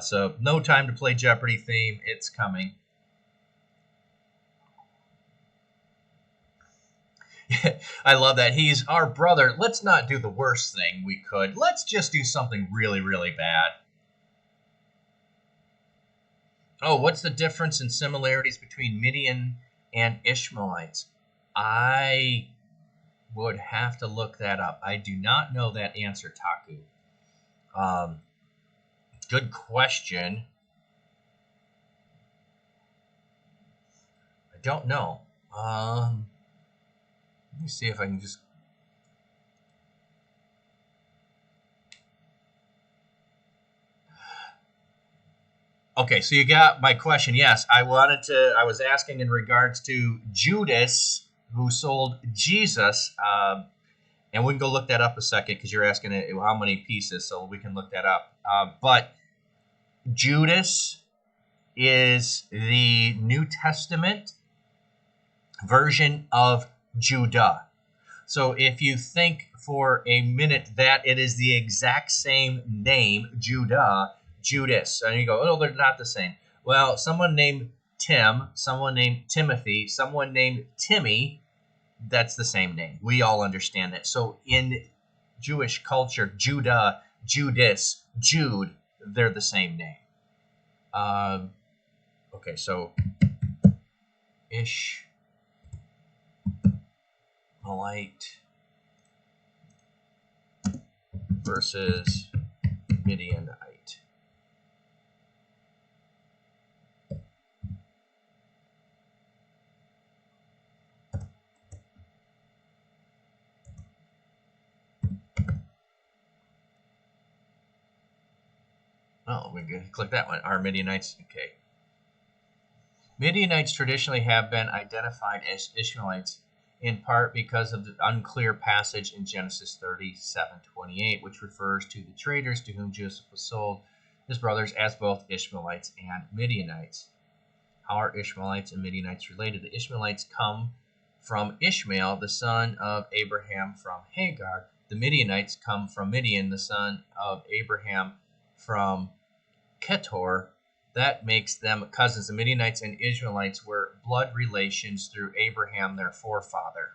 So no time to play Jeopardy theme. It's coming. I love that. He's our brother. Let's not do the worst thing we could. Let's just do something really, really bad. Oh, what's the difference and similarities between Midian and Ishmaelites? I would have to look that up. I do not know that answer, Taku. Good question. I don't know. Let me see if I can just... Okay, so you got my question. Yes, I was asking in regards to Judas, who sold Jesus. And we can go look that up a second because you're asking how many pieces, so we can look that up. But Judas is the New Testament version of Judah. So if you think for a minute that it is the exact same name, Judah, Judas, and you go, oh, they're not the same. Well, someone named Tim, someone named Timothy, someone named Timmy, that's the same name. We all understand that. So in Jewish culture, Judah, Judas, Jude, they're the same name. Okay, so Ishmaelite versus Midianite. Oh, we can click that one. Are Midianites okay? Midianites traditionally have been identified as Ishmaelites in part because of the unclear passage in Genesis 37:28, which refers to the traders to whom Joseph was sold, his brothers, as both Ishmaelites and Midianites. How are Ishmaelites and Midianites related? The Ishmaelites come from Ishmael, the son of Abraham from Hagar. The Midianites come from Midian, the son of Abraham from Ketur. That makes them cousins. The Midianites and Ishmaelites were blood relations through Abraham, their forefather.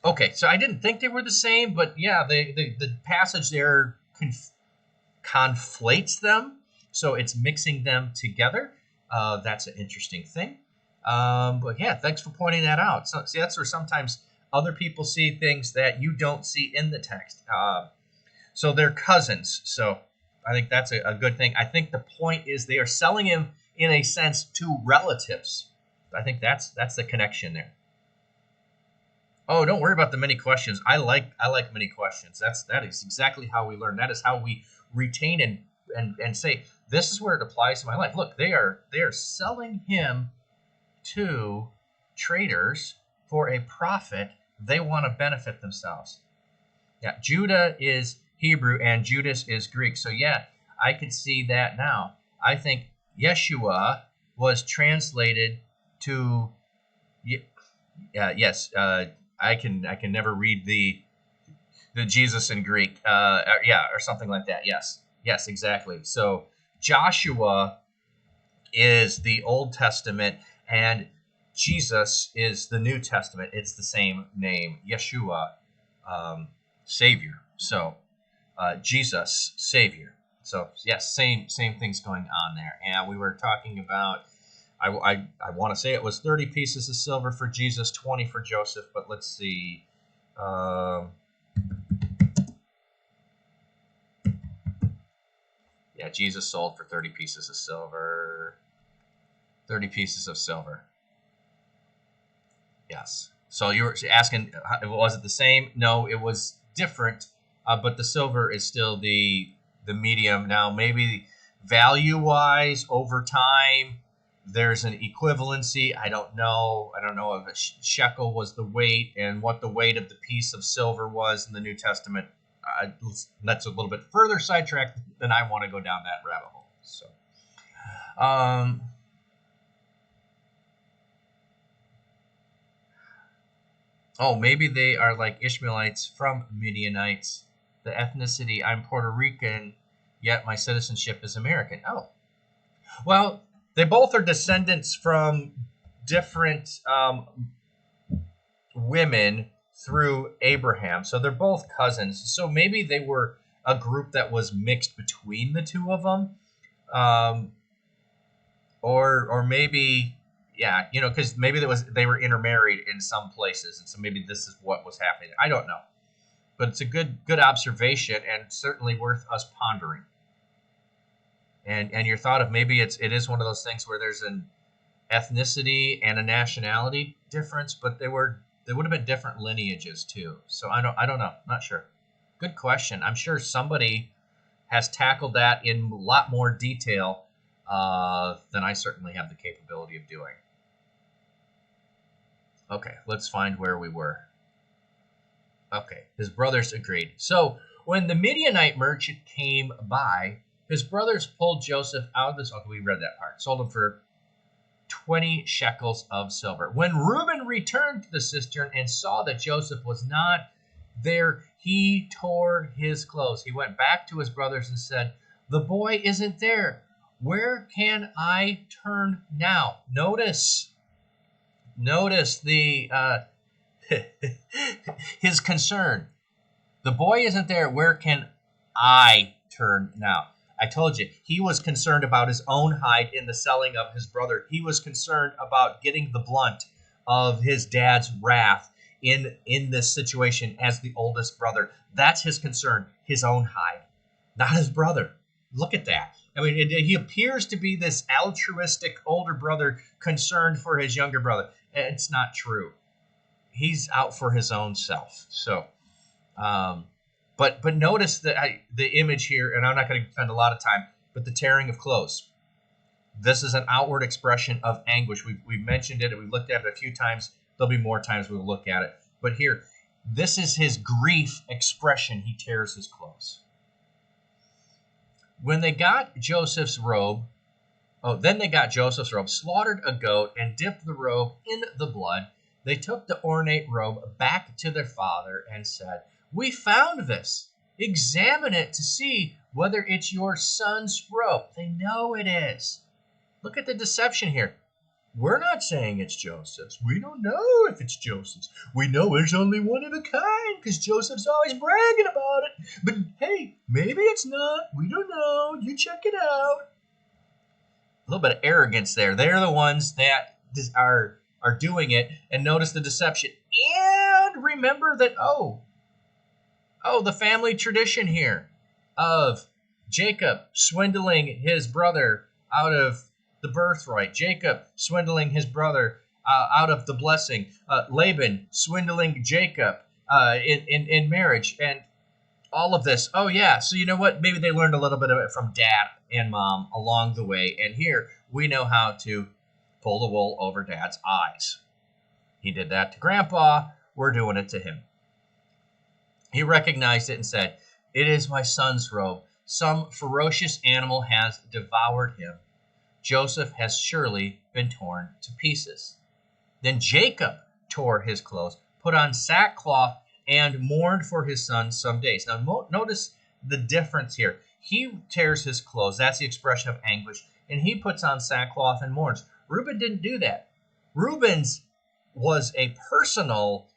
Okay, so I didn't think they were the same, but yeah, the passage there conflates them, so it's mixing them together. That's an interesting thing. But yeah, thanks for pointing that out. So, see, that's where sometimes other people see things that you don't see in the text. So they're cousins. So I think that's a good thing. I think the point is they are selling him, in a sense, to relatives. I think that's the connection there. Oh, don't worry about the many questions. I like many questions. That is exactly how we learn. That is how we retain and say, this is where it applies to my life. Look, they are selling him to traders for a profit. They want to benefit themselves. Yeah, Judah is Hebrew and Judas is Greek. So yeah, I can see that now. I think Yeshua was translated to yes. I can never read the Jesus in Greek. Or something like that. Yes, exactly. So Joshua is the Old Testament and Jesus is the New Testament. It's the same name, Yeshua, Savior. So Jesus, Savior. So yes, same things going on there. And we were talking about, I want to say it was 30 pieces of silver for Jesus, 20 for Joseph, but let's see. Yeah, Jesus sold for 30 pieces of silver. 30 pieces of silver. Yes. So you were asking, was it the same? No, it was different, but the silver is still the medium. Now, maybe value-wise, over time, there's an equivalency. I don't know. I don't know if a shekel was the weight and what the weight of the piece of silver was in the New Testament. That's a little bit further sidetracked than I want to go down that rabbit hole. So, oh, maybe they are like Ishmaelites from Midianites. The ethnicity, I'm Puerto Rican, yet my citizenship is American. Oh, well, they both are descendants from different women through Abraham. So they're both cousins. So maybe they were a group that was mixed between the two of them. Or maybe, yeah, because maybe they were intermarried in some places, and so maybe this is what was happening. I don't know, but it's a good observation, and certainly worth us pondering. And your thought of maybe it is one of those things where there's an ethnicity and a nationality difference, but there would have been different lineages too. So I don't know, not sure. Good question. I'm sure somebody has tackled that in a lot more detail than I certainly have the capability of doing. Okay, let's find where we were. Okay, his brothers agreed. So when the Midianite merchant came by, his brothers pulled Joseph out of this. Okay, we read that part. Sold him for 20 shekels of silver. When Reuben returned to the cistern and saw that Joseph was not there, he tore his clothes. He went back to his brothers and said, "The boy isn't there. Where can I turn now?" Notice the his concern. The boy isn't there. Where can I turn now? I told you, he was concerned about his own hide in the selling of his brother. He was concerned about getting the blunt of his dad's wrath in this situation as the oldest brother. That's his concern, his own hide, not his brother. Look at that. I mean, he appears to be this altruistic older brother concerned for his younger brother. It's not true. He's out for his own self. So, but notice the image here, and I'm not going to spend a lot of time, but the tearing of clothes. This is an outward expression of anguish. We've mentioned it, and we've looked at it a few times. There'll be more times we'll look at it. But here, this is his grief expression. He tears his clothes. When they got Joseph's robe, slaughtered a goat, and dipped the robe in the blood. They took the ornate robe back to their father and said, "We found this. Examine it to see whether it's your son's robe." They know it is. Look at the deception here. We're not saying it's Joseph's. We don't know if it's Joseph's. We know it's only one of a kind because Joseph's always bragging about it. But hey, maybe it's not. We don't know. You check it out. A little bit of arrogance there. They're the ones that are doing it. And notice the deception. And remember that, the family tradition here of Jacob swindling his brother out of the birthright. Jacob swindling his brother out of the blessing. Laban swindling Jacob in marriage. And all of this. Oh, yeah. So you know what? Maybe they learned a little bit of it from dad and mom along the way. And here we know how to pull the wool over dad's eyes. He did that to grandpa. We're doing it to him. He recognized it and said, "It is my son's robe. Some ferocious animal has devoured him. Joseph has surely been torn to pieces." Then Jacob tore his clothes, put on sackcloth, and mourned for his son some days. Now, notice the difference here. He tears his clothes. That's the expression of anguish. And he puts on sackcloth and mourns. Reuben didn't do that. Reuben's was a personal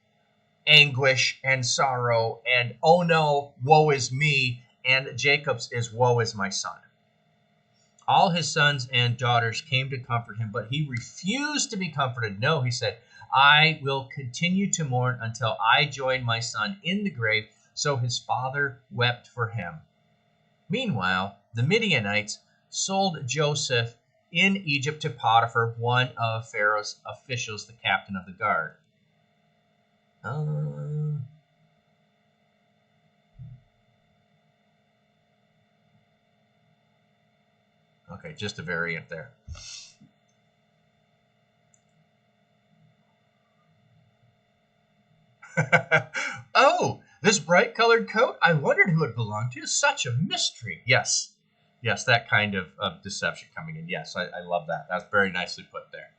anguish and sorrow and, "Oh no, woe is me." And Jacob's is, "Woe is my son." All his sons and daughters came to comfort him, but he refused to be comforted. No, he said, "I will continue to mourn until I join my son in the grave." So his father wept for him. Meanwhile, the Midianites sold Joseph in Egypt to Potiphar, one of Pharaoh's officials, the captain of the guard. Okay, just a variant there. Oh, this bright colored coat? I wondered who it belonged to. Such a mystery. Yes, that kind of deception coming in. Yes, I love that. That's very nicely put there.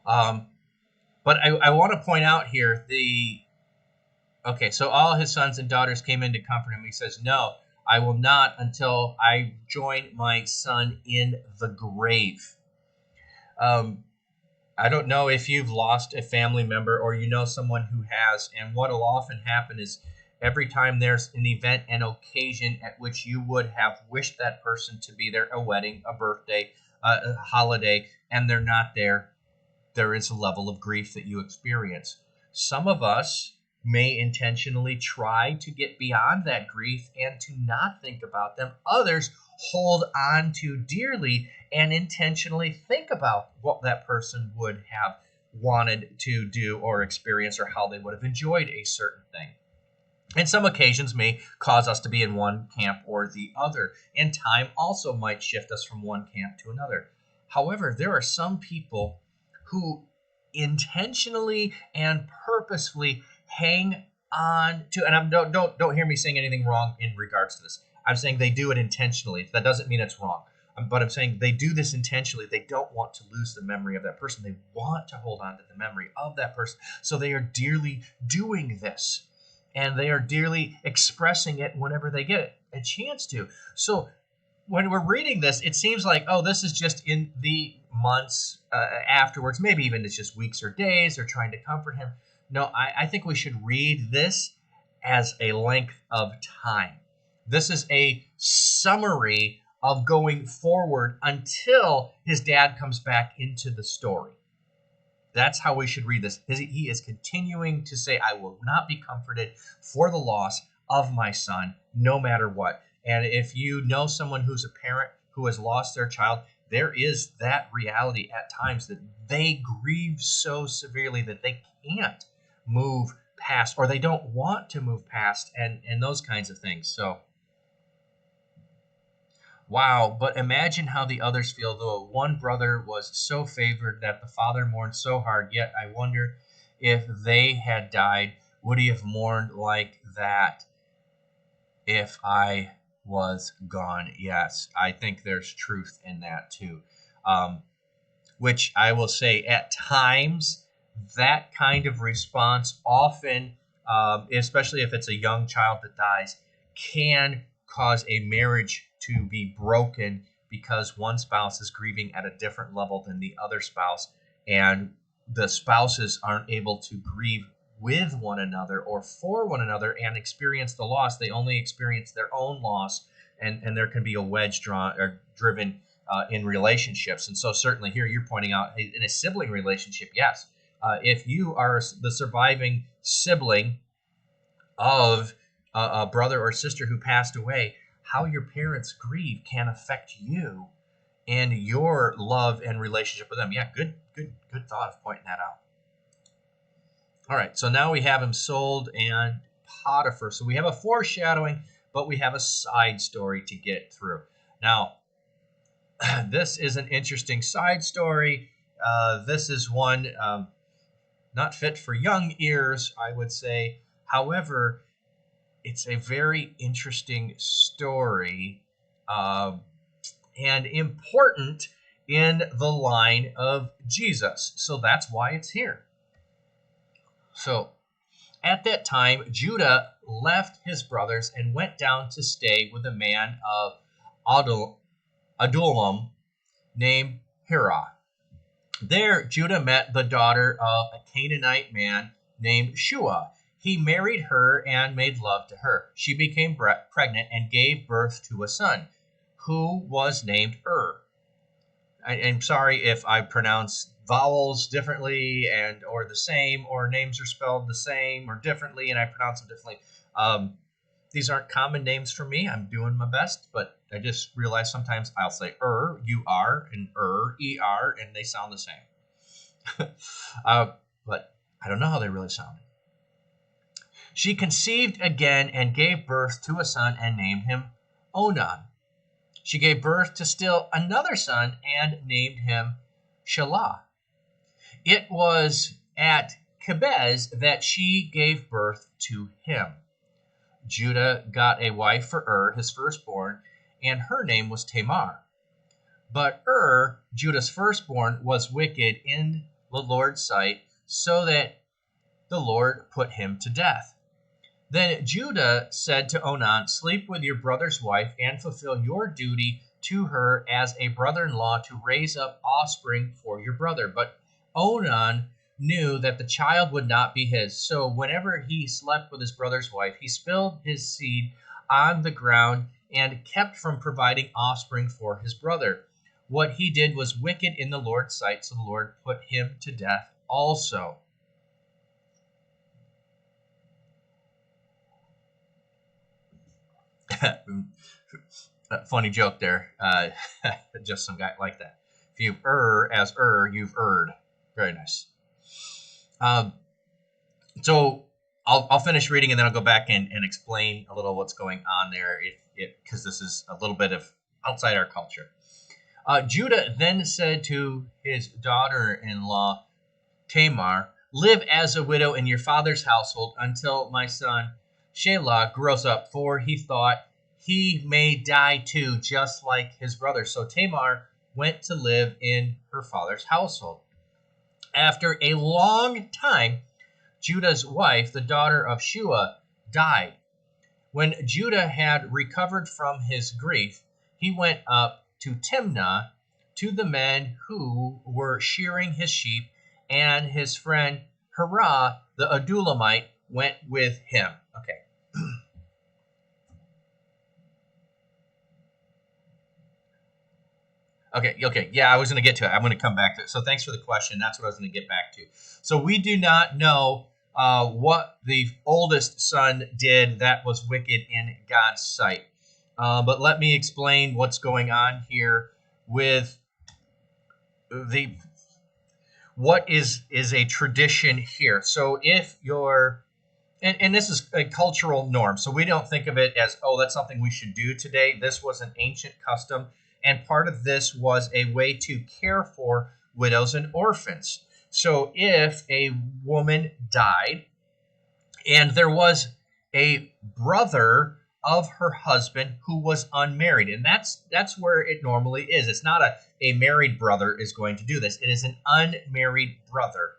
But I want to point out here okay, so all his sons and daughters came in to comfort him. He says, no, I will not until I join my son in the grave. I don't know if you've lost a family member or you know someone who has, and what will often happen is every time there's an event, an occasion at which you would have wished that person to be there, a wedding, a birthday, a holiday, and they're not there, there is a level of grief that you experience. Some of us may intentionally try to get beyond that grief and to not think about them. Others hold on to dearly and intentionally think about what that person would have wanted to do or experience or how they would have enjoyed a certain thing. And some occasions may cause us to be in one camp or the other, and time also might shift us from one camp to another. However, there are some people who intentionally and purposefully hang on to, and don't hear me saying anything wrong in regards to this. I'm saying they do it intentionally. That doesn't mean it's wrong. But I'm saying they do this intentionally. They don't want to lose the memory of that person. They want to hold on to the memory of that person. So they are dearly doing this. And they are dearly expressing it whenever they get a chance to. So when we're reading this, it seems like, oh, this is just in the months afterwards. Maybe even it's just weeks or days. They're trying to comfort him. No, I think we should read this as a length of time. This is a summary of going forward until his dad comes back into the story. That's how we should read this. He is continuing to say, I will not be comforted for the loss of my son, no matter what. And if you know someone who's a parent who has lost their child, there is that reality at times that they grieve so severely that they can't move past, or they don't want to move past, and those kinds of things. So, wow, but imagine how the others feel, though one brother was so favored that the father mourned so hard. Yet I wonder if they had died, would he have mourned like that if I was gone? Yes, I think there's truth in that too. Which I will say at times, that kind of response often, especially if it's a young child that dies, can cause a marriage to be broken because one spouse is grieving at a different level than the other spouse, and the spouses aren't able to grieve with one another or for one another and experience the loss. They only experience their own loss, and there can be a wedge drawn or driven in relationships. And so certainly here you're pointing out in a sibling relationship, yes, if you are the surviving sibling of a brother or sister who passed away, how your parents grieve can affect you and your love and relationship with them. Yeah, good thought of pointing that out. All right, so now we have him sold and Potiphar. So we have a foreshadowing, but we have a side story to get through. Now, this is an interesting side story. This is one not fit for young ears, I would say. However, it's a very interesting story and important in the line of Jesus. So that's why it's here. So at that time, Judah left his brothers and went down to stay with a man of Adullam named Myrrh. There, Judah met the daughter of a Canaanite man named Shua. He married her and made love to her. She became pregnant and gave birth to a son, who was named I'm sorry if I pronounce vowels differently or the same, or names are spelled the same or differently and I pronounce them differently. These aren't common names for me. I'm doing my best, but I just realize sometimes I'll say U-R, and E-R, and they sound the same. But I don't know how they really sound. She conceived again and gave birth to a son and named him Onan. She gave birth to still another son and named him Shelah. It was at Kebez that she gave birth to him. Judah got a wife for his firstborn, and her name was Tamar. But Judah's firstborn, was wicked in the Lord's sight, so that the Lord put him to death. Then Judah said to Onan, sleep with your brother's wife and fulfill your duty to her as a brother-in-law to raise up offspring for your brother. But Onan knew that the child would not be his. So whenever he slept with his brother's wife, he spilled his seed on the ground and kept from providing offspring for his brother. What he did was wicked in the Lord's sight, so the Lord put him to death also. Funny joke there. Just some guy like that. If you've you've erred. Very nice. So I'll finish reading and then I'll go back and explain a little what's going on there, because this is a little bit of outside our culture. Judah then said to his daughter-in-law Tamar, live as a widow in your father's household until my son Shelah grows up, for he thought he may die too, just like his brother. So Tamar went to live in her father's household. After a long time, Judah's wife, the daughter of Shua, died. When Judah had recovered from his grief, he went up to Timnah to the men who were shearing his sheep, and his friend Myrrh, the Adulamite, went with him. Okay. Okay. Yeah, I was going to get to it. I'm going to come back to it. So thanks for the question. That's what I was going to get back to. So we do not know what the oldest son did that was wicked in God's sight. But let me explain what's going on here with what is a tradition here. So if you're, and this is a cultural norm, so we don't think of it as, oh, that's something we should do today. This was an ancient custom, and part of this was a way to care for widows and orphans. So if a woman died and there was a brother of her husband who was unmarried, and that's where it normally is. It's not a married brother is going to do this. It is an unmarried brother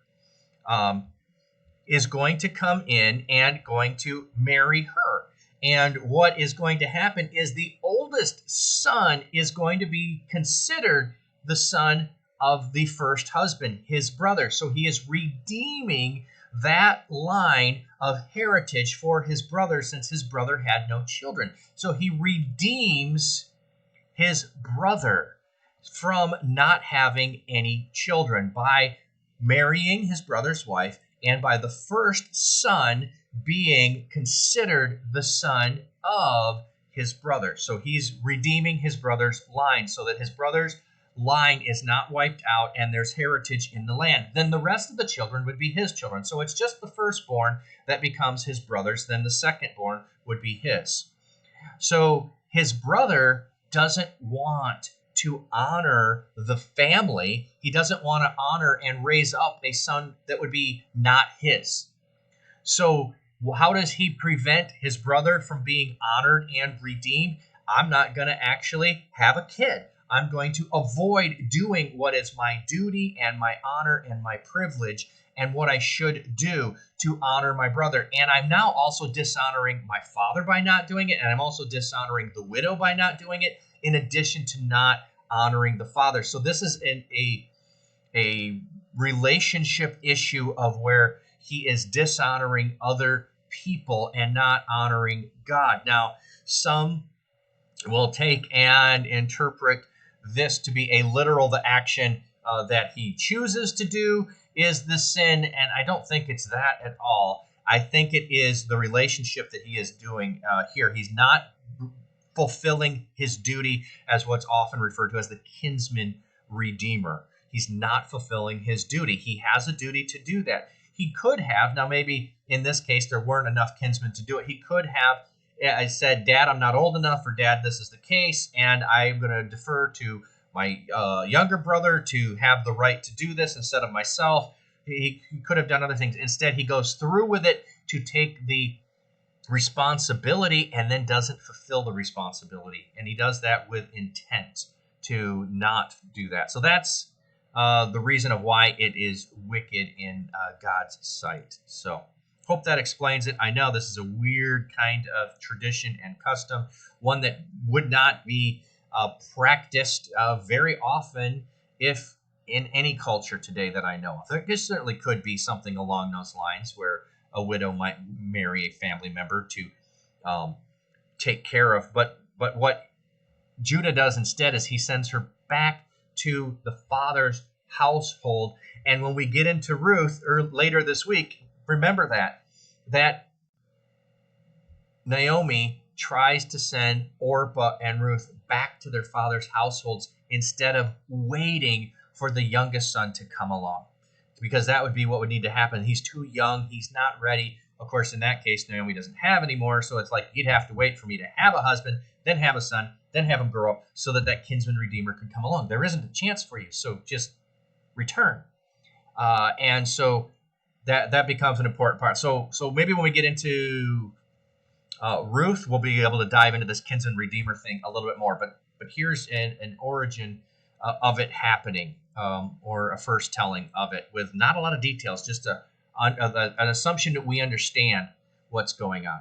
is going to come in and going to marry her. And what is going to happen is the oldest son is going to be considered the son of the first husband, his brother. So he is redeeming that line of heritage for his brother, since his brother had no children. So he redeems his brother from not having any children by marrying his brother's wife, and by the first son being considered the son of his brother. So he's redeeming his brother's line so that his brother's line is not wiped out and there's heritage in the land. Then the rest of the children would be his children. So it's just the firstborn that becomes his brother's, then the secondborn would be his. So his brother doesn't want to honor the family. He doesn't want to honor and raise up a son that would be not his. So how does he prevent his brother from being honored and redeemed? I'm not going to actually have a kid. I'm going to avoid doing what is my duty and my honor and my privilege and what I should do to honor my brother. And I'm now also dishonoring my father by not doing it, and I'm also dishonoring the widow by not doing it, in addition to not honoring the father. So this is a relationship issue of where he is dishonoring other people and not honoring God. Now, some will take and interpret this to be a literal, the action that he chooses to do is the sin, and I don't think it's that at all. I think it is the relationship that he is doing here. He's not fulfilling his duty as what's often referred to as the Kinsman Redeemer. He's not fulfilling his duty. He has a duty to do that. He could have, now maybe in this case there weren't enough kinsmen to do it. He could have I said, Dad, I'm not old enough, or Dad, this is the case, and I'm going to defer to my younger brother to have the right to do this instead of myself. He could have done other things. Instead, he goes through with it to take the responsibility and then doesn't fulfill the responsibility. And he does that with intent to not do that. So that's the reason of why it is wicked in God's sight. So hope that explains it. I know this is a weird kind of tradition and custom, one that would not be practiced very often if in any culture today that I know of. There certainly could be something along those lines where a widow might marry a family member to take care of. But what Judah does instead is he sends her back to the father's household. And when we get into Ruth or later this week, remember that Naomi tries to send Orpah and Ruth back to their father's households instead of waiting for the youngest son to come along, because that would be what would need to happen. He's too young. He's not ready. Of course, in that case, Naomi doesn't have any more. So it's like you'd have to wait for me to have a husband, then have a son, then have him grow up so that kinsman redeemer could come along. There isn't a chance for you. So just return. And so that becomes an important part. So maybe when we get into Ruth, we'll be able to dive into this kinsman redeemer thing a little bit more. But here's an origin of it happening, or a first telling of it with not a lot of details, just an assumption that we understand what's going on.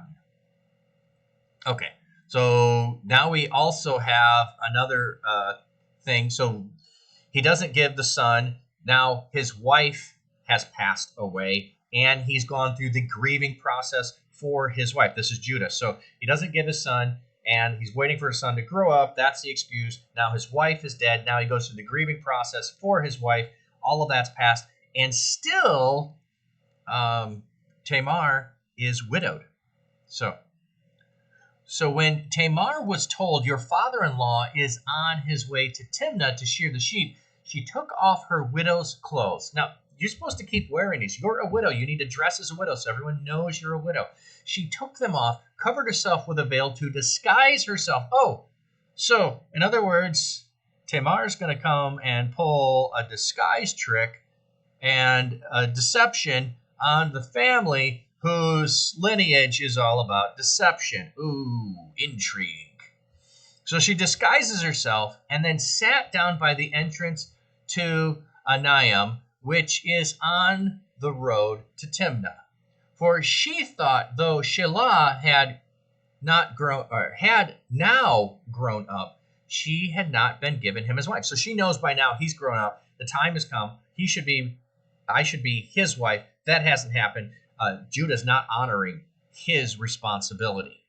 Okay, so now we also have another thing. So he doesn't give the son. Now his wife has passed away, and he's gone through the grieving process for his wife. This is Judah. So he doesn't give his son, and he's waiting for his son to grow up. That's the excuse. Now his wife is dead. Now he goes through the grieving process for his wife. All of that's passed. And still, Tamar is widowed. So when Tamar was told, your father-in-law is on his way to Timnah to shear the sheep, she took off her widow's clothes. Now, you're supposed to keep wearing these. You're a widow. You need to dress as a widow so everyone knows you're a widow. She took them off, covered herself with a veil to disguise herself. Oh, so in other words, Tamar's going to come and pull a disguise trick and a deception on the family whose lineage is all about deception. Ooh, intrigue. So she disguises herself and then sat down by the entrance to Anaim, which is on the road to Timnah. For she thought, though Shelah had not grown, or had now grown up, she had not been given him as wife. So she knows by now he's grown up. The time has come. I should be his wife. That hasn't happened. Judah's not honoring his responsibility.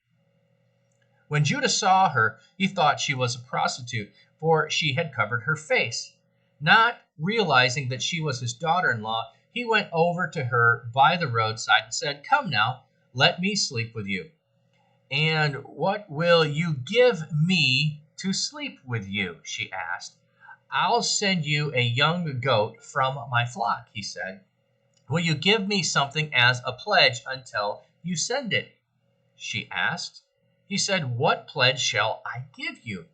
When Judah saw her, he thought she was a prostitute, for she had covered her face. Not realizing that she was his daughter-in-law, he went over to her by the roadside and said, come now, let me sleep with you. And what will you give me to sleep with you? She asked. I'll send you a young goat from my flock, he said. Will you give me something as a pledge until you send it? She asked. He said, what pledge shall I give you?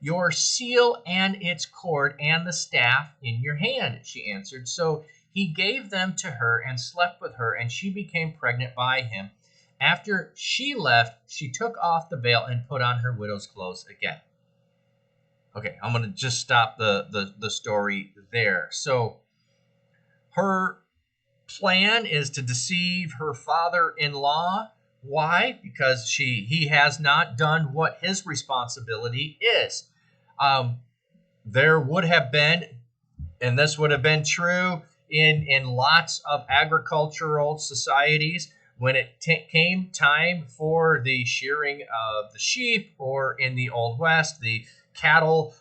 Your seal and its cord and the staff in your hand, she answered. So he gave them to her and slept with her, and she became pregnant by him. After she left, she took off the veil and put on her widow's clothes again. Okay, I'm going to just stop the story there. So her plan is to deceive her father-in-law. Why? Because he has not done what his responsibility is. There would have been, and this would have been true in lots of agricultural societies, when it came time for the shearing of the sheep, or in the Old West, the cattle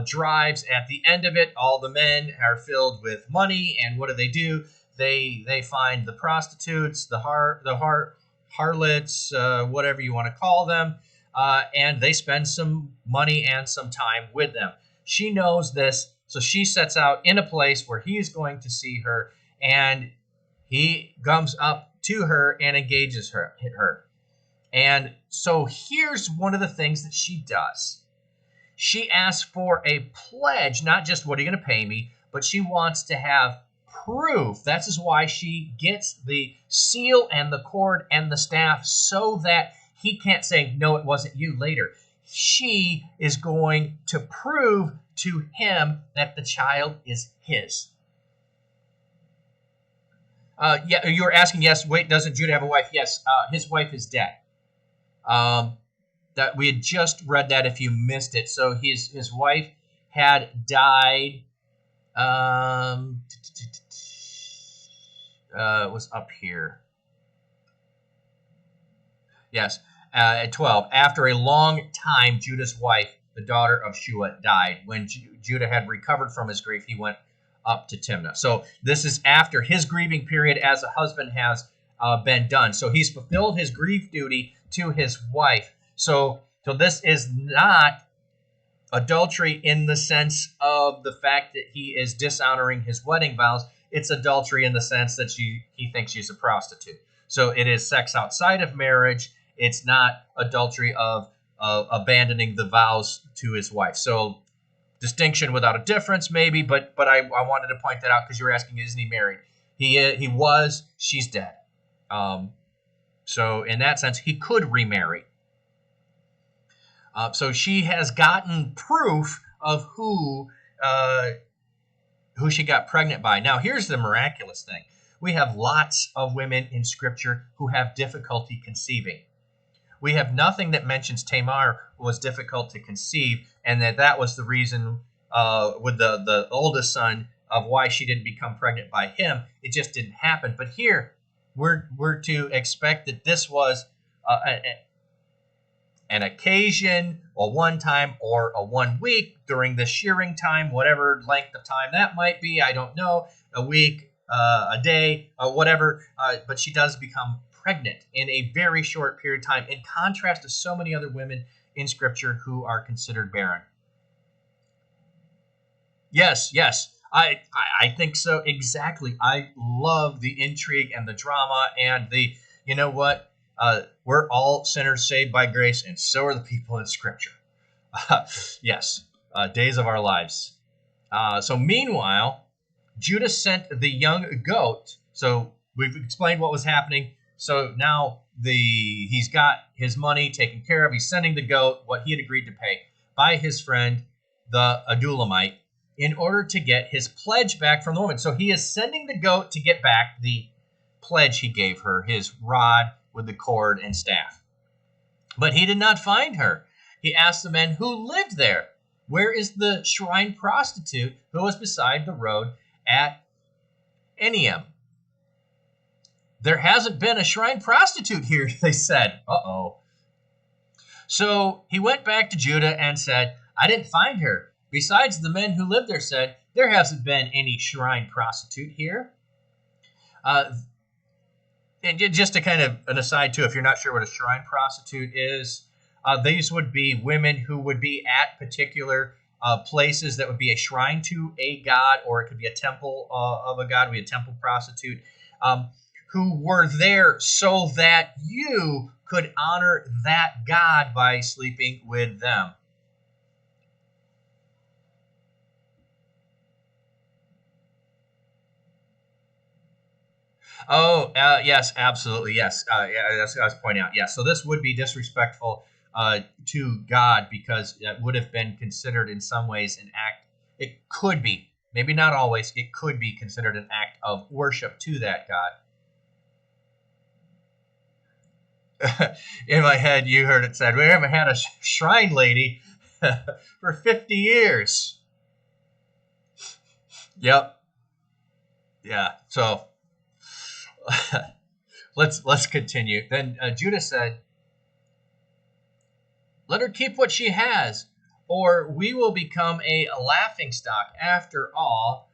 drives, at the end of it, all the men are filled with money, and what do? They find the prostitutes, the harlots, whatever you want to call them, and they spend some money and some time with them. She knows this, so she sets out in a place where he is going to see her, and he comes up to her and engages her. And so here's one of the things that she does. She asks for a pledge, not just what are you going to pay me, but she wants to have proof. That's why she gets the seal and the cord and the staff so that he can't say, no, it wasn't you later. She is going to prove to him that the child is his. Yeah, you were asking, yes, wait, doesn't Judah have a wife? Yes, his wife is dead. That we had just read that if you missed it. So his wife had died. It was up here. Yes, at 12. After a long time, Judah's wife, the daughter of Shua, died. When Judah had recovered from his grief, he went up to Timnah. So this is after his grieving period as a husband has been done. So he's fulfilled his grief duty to his wife. So this is not adultery in the sense of the fact that he is dishonoring his wedding vows. It's adultery in the sense that he thinks she's a prostitute. So it is sex outside of marriage. It's not adultery of abandoning the vows to his wife. So distinction without a difference, maybe, but I wanted to point that out because you were asking, isn't he married? He was. She's dead. So in that sense, he could remarry. So she has gotten proof of who she got pregnant by. Now, here's the miraculous thing. We have lots of women in Scripture who have difficulty conceiving. We have nothing that mentions Tamar was difficult to conceive, and that was the reason with the oldest son of why she didn't become pregnant by him. It just didn't happen. But here, we're to expect that this was an occasion, a one time, or a 1 week during the shearing time, whatever length of time that might be. I don't know, a week, a day, whatever. But she does become pregnant in a very short period of time, in contrast to so many other women in Scripture who are considered barren. Yes, I think so, exactly. I love the intrigue and the drama and the, you know what? We're all sinners saved by grace, and so are the people in Scripture. Yes, days of our lives. So meanwhile, Judah sent the young goat. So we've explained what was happening. So now he's got his money taken care of. He's sending the goat, what he had agreed to pay, by his friend, the Adulamite, in order to get his pledge back from the woman. So he is sending the goat to get back the pledge he gave her, his rod with the cord and staff. But he did not find her. He asked the men who lived there, where is the shrine prostitute who was beside the road at Enaim? There hasn't been a shrine prostitute here, they said. Uh-oh. So he went back to Judah and said, I didn't find her. Besides, the men who lived there said, there hasn't been any shrine prostitute here. And just to kind of an aside too, if you're not sure what a shrine prostitute is, these would be women who would be at particular places that would be a shrine to a god, or it could be a temple of a god, would be a temple prostitute, who were there so that you could honor that god by sleeping with them. Oh, yes, absolutely, yes. Yeah, that's what I was pointing out. Yes, so this would be disrespectful to God, because it would have been considered in some ways an act. It could be, maybe not always, it could be considered an act of worship to that God. In my head, you heard it said, we haven't had a shrine lady for 50 years. Yep. Yeah, so let's continue. Then Judah said, let her keep what she has, or we will become a laughingstock. After all,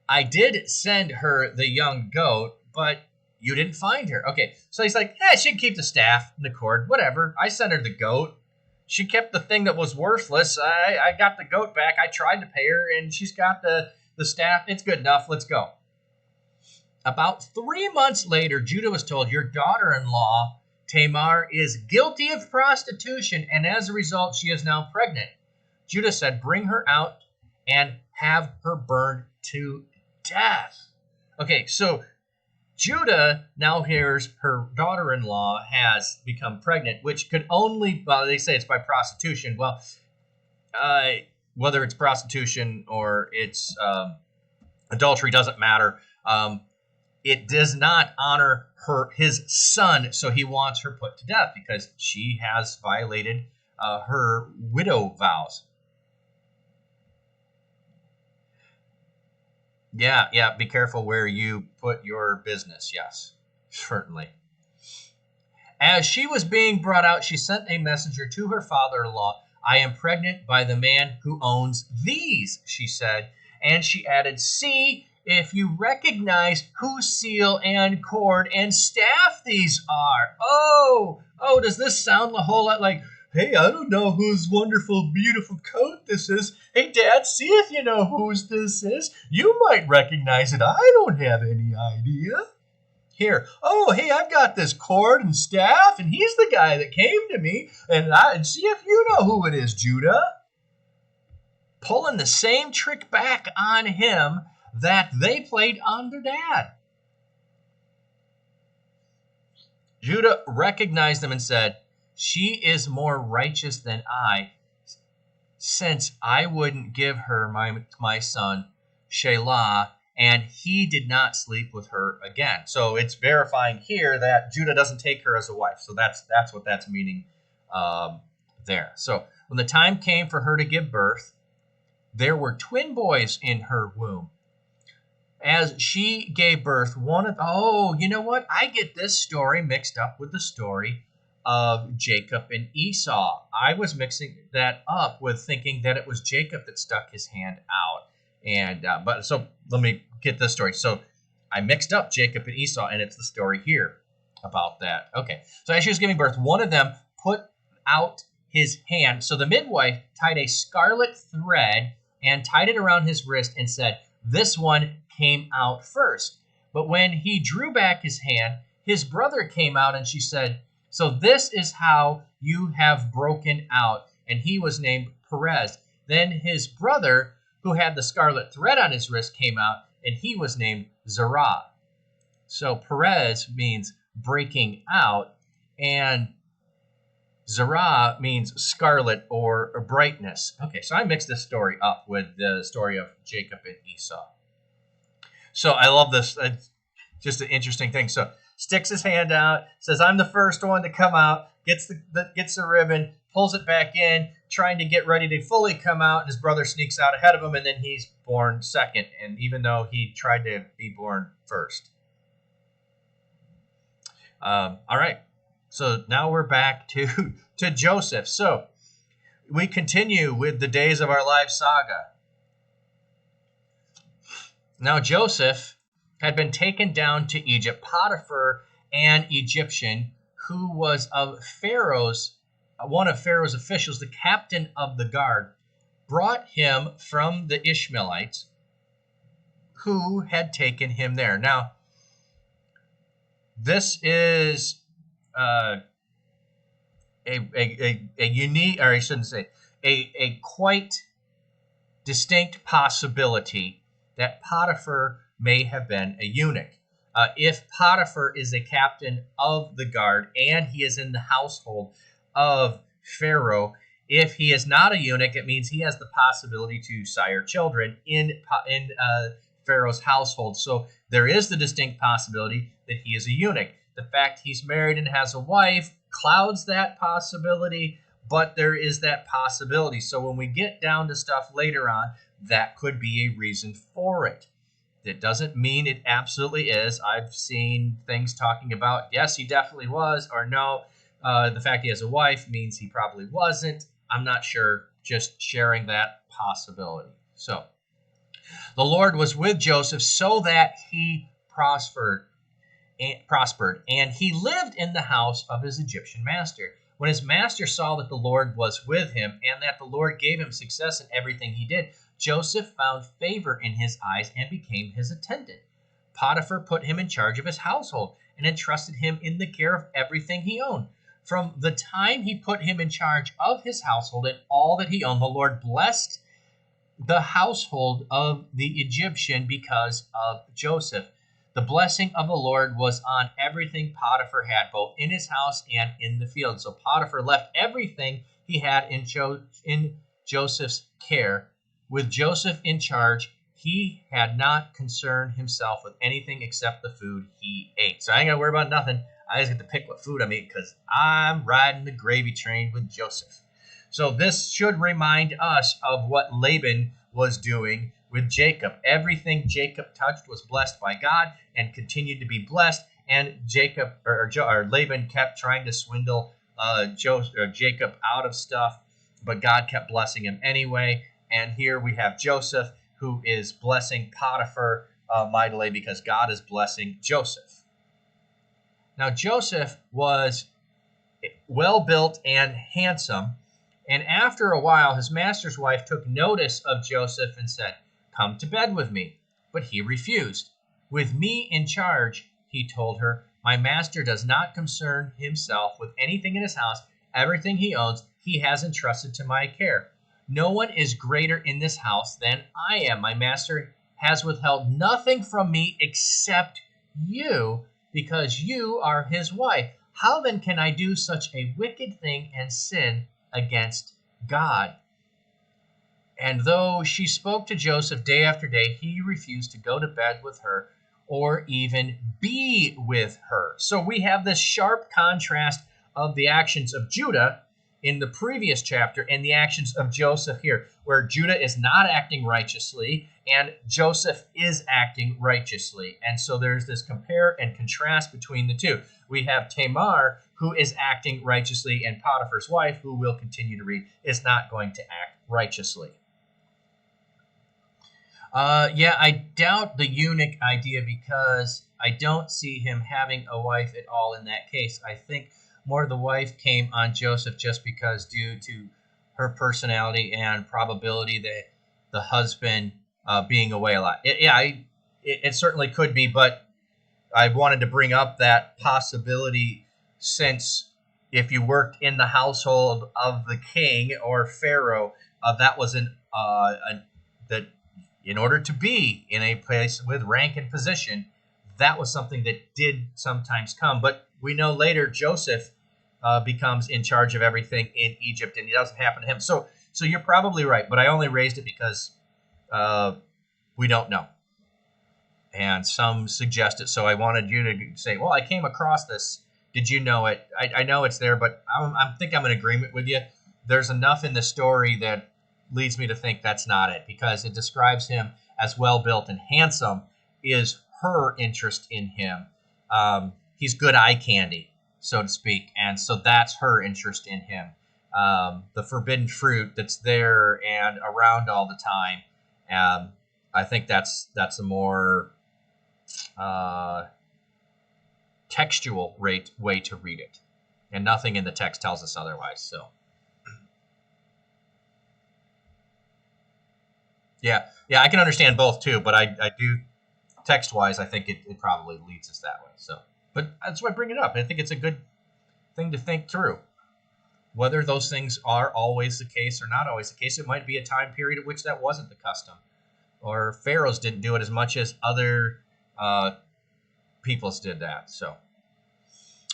I did send her the young goat, but you didn't find her. Okay, so he's like, she can keep the staff and the cord, whatever. I sent her the goat. She kept the thing that was worthless. I got the goat back. I tried to pay her, and she's got the staff. It's good enough. Let's go. About 3 months later, Judah was told, your daughter-in-law, Tamar, is guilty of prostitution, and as a result, she is now pregnant. Judah said, bring her out and have her burned to death. Okay, so Judah now hears her daughter-in-law has become pregnant, which could only, well, they say it's by prostitution. Well, whether it's prostitution or it's adultery doesn't matter. It does not honor his son, so he wants her put to death because she has violated her widow vows. Yeah, be careful where you put your business. Yes, certainly. As she was being brought out, she sent a messenger to her father-in-law. I am pregnant by the man who owns these, she said. And she added, see if you recognize whose seal and cord and staff these are. Oh, does this sound a whole lot like, hey, I don't know whose wonderful, beautiful coat this is. Hey, Dad, see if you know whose this is. You might recognize it. I don't have any idea. Here, hey, I've got this cord and staff, and he's the guy that came to me, and see if you know who it is, Judah. Pulling the same trick back on him that they played on their dad. Judah recognized them and said, she is more righteous than I, since I wouldn't give her my son, Shelah, and he did not sleep with her again. So it's verifying here that Judah doesn't take her as a wife. So that's what that's meaning there. So when the time came for her to give birth, there were twin boys in her womb. As she gave birth, you know what? I get this story mixed up with the story of Jacob and Esau. I was mixing that up with thinking that it was Jacob that stuck his hand out. But let me get this story. So I mixed up Jacob and Esau, and it's the story here about that. Okay. So as she was giving birth, one of them put out his hand. So the midwife tied a scarlet thread and tied it around his wrist and said, this one came out first. But when he drew back his hand, his brother came out, and she said, so this is how you have broken out. And he was named Perez. Then his brother, who had the scarlet thread on his wrist, came out, and he was named Zerah. So Perez means breaking out, and Zerah means scarlet or brightness. Okay, so I mixed this story up with the story of Jacob and Esau. So I love this. It's just an interesting thing. So sticks his hand out, says, I'm the first one to come out, gets the ribbon, pulls it back in, trying to get ready to fully come out, and his brother sneaks out ahead of him, and then he's born second, and even though he tried to be born first. All right, so now we're back to Joseph. So we continue with the Days of Our Lives saga. Now Joseph had been taken down to Egypt. Potiphar, an Egyptian who was one of Pharaoh's officials, the captain of the guard, brought him from the Ishmaelites who had taken him there. Now, this is a unique, or I shouldn't say, a quite distinct possibility that Potiphar may have been a eunuch. If Potiphar is a captain of the guard and he is in the household of Pharaoh, if he is not a eunuch, it means he has the possibility to sire children in Pharaoh's household. So there is the distinct possibility that he is a eunuch. The fact he's married and has a wife clouds that possibility, but there is that possibility. So when we get down to stuff later on, that could be a reason for it. It doesn't mean it absolutely is. I've seen things talking about, yes, he definitely was, or no, the fact he has a wife means he probably wasn't. I'm not sure, just sharing that possibility. So The Lord was with Joseph so that he prospered, and he lived in the house of his Egyptian master. When his master saw that the Lord was with him and that the Lord gave him success in everything he did, Joseph found favor in his eyes and became his attendant. Potiphar put him in charge of his household and entrusted him in the care of everything he owned. From the time he put him in charge of his household and all that he owned, the Lord blessed the household of the Egyptian because of Joseph. The blessing of the Lord was on everything Potiphar had, both in his house and in the field. So Potiphar left everything he had in Joseph's care. With Joseph in charge, he had not concerned himself with anything except the food he ate. So I ain't got to worry about nothing. I just get to pick what food I'm eating because I'm riding the gravy train with Joseph. So this should remind us of what Laban was doing with Jacob. Everything Jacob touched was blessed by God and continued to be blessed. And Laban kept trying to swindle Jacob out of stuff, but God kept blessing him anyway. And here we have Joseph, who is blessing Potiphar mightily because God is blessing Joseph. Now, Joseph was well built and handsome, and after a while, his master's wife took notice of Joseph and said, "Come to bed with me." But he refused. "With me in charge," he told her, "my master does not concern himself with anything in his house. Everything he owns, he has entrusted to my care. No one is greater in this house than I am. My master has withheld nothing from me except you, because you are his wife. How then can I do such a wicked thing and sin against God?" And though she spoke to Joseph day after day, he refused to go to bed with her or even be with her. So we have this sharp contrast of the actions of Judah in the previous chapter and the actions of Joseph here, where Judah is not acting righteously and Joseph is acting righteously. And so there's this compare and contrast between the two. We have Tamar, who is acting righteously, and Potiphar's wife, who we'll continue to read, is not going to act righteously. I doubt the eunuch idea because I don't see him having a wife at all in that case. I think more the wife came on Joseph just because due to her personality and probability that the husband being away a lot. It certainly could be, but I wanted to bring up that possibility since if you worked in the household of the king or Pharaoh, that was that in order to be in a place with rank and position, that was something that did sometimes come. But we know later Joseph becomes in charge of everything in Egypt, and it doesn't happen to him. So you're probably right, but I only raised it because we don't know. And some suggest it, so I wanted you to say, well, I came across this. Did you know it? I know it's there, but I think I'm in agreement with you. There's enough in the story that leads me to think that's not it, because it describes him as well-built and handsome is her interest in him. He's good eye candy, so to speak, and so that's her interest in him. The forbidden fruit that's there and around all the time. I think that's a more textual way to read it, and nothing in the text tells us otherwise. So, yeah, I can understand both too, but I do text-wise. I think it probably leads us that way. So, but that's why I bring it up. I think it's a good thing to think through. Whether those things are always the case or not always the case, it might be a time period at which that wasn't the custom, or pharaohs didn't do it as much as other peoples did that. So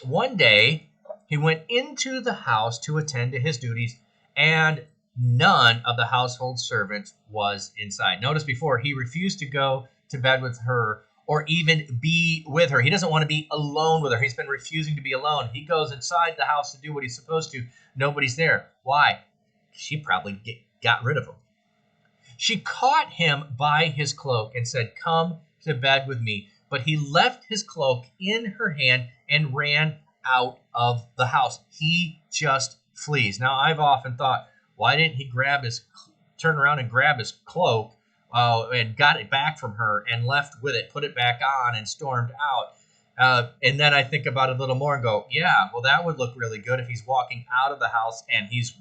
one day he went into the house to attend to his duties, and none of the household servants was inside. Notice before, he refused to go to bed with her or even be with her. He doesn't want to be alone with her. He's been refusing to be alone. He goes inside the house to do what he's supposed to. Nobody's there. Why? She probably got rid of him. She caught him by his cloak and said, "Come to bed with me." But he left his cloak in her hand and ran out of the house. He just flees. Now, I've often thought, why didn't he turn around and grab his cloak and got it back from her and left with it, put it back on and stormed out. And then I think about it a little more and go, yeah, well, that would look really good if he's walking out of the house and he's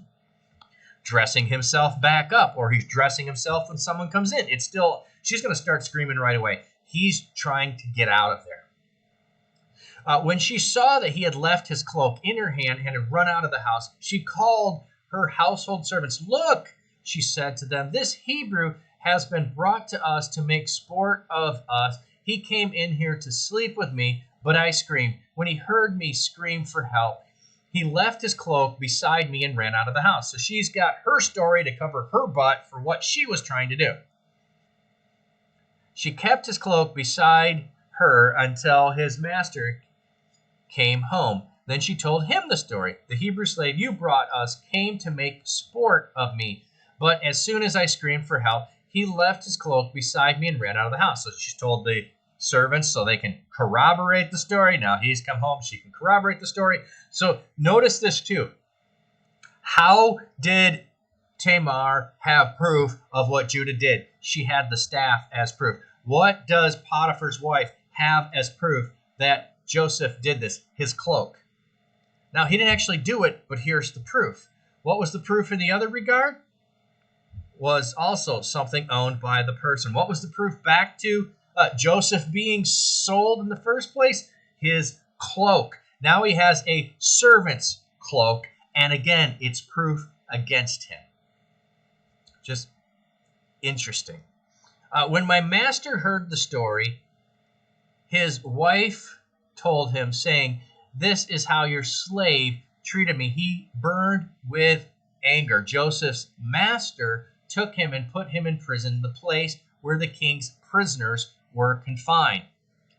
dressing himself back up, or he's dressing himself when someone comes in. It's still, she's going to start screaming right away. He's trying to get out of there. When she saw that he had left his cloak in her hand and had run out of the house, she called her household servants. Look, she said to them, this Hebrew has been brought to us to make sport of us. He came in here to sleep with me, but I screamed. When he heard me scream for help, he left his cloak beside me and ran out of the house. So she's got her story to cover her butt for what she was trying to do. She kept his cloak beside her until his master came home. Then she told him the story. The Hebrew slave you brought us came to make sport of me. But as soon as I screamed for help, he left his cloak beside me and ran out of the house. So she told the servants so they can corroborate the story. Now he's come home. She can corroborate the story. So notice this too. How did Tamar have proof of what Judah did? She had the staff as proof. What does Potiphar's wife have as proof that Joseph did this? His cloak. Now, he didn't actually do it, but here's the proof. What was the proof in the other regard? Was also something owned by the person. What was the proof back to Joseph being sold in the first place? His cloak. Now he has a servant's cloak, and again, it's proof against him. Just interesting. When my master heard the story, his wife told him, saying, this is how your slave treated me. He burned with anger. Joseph's master took him and put him in prison, the place where the king's prisoners were confined.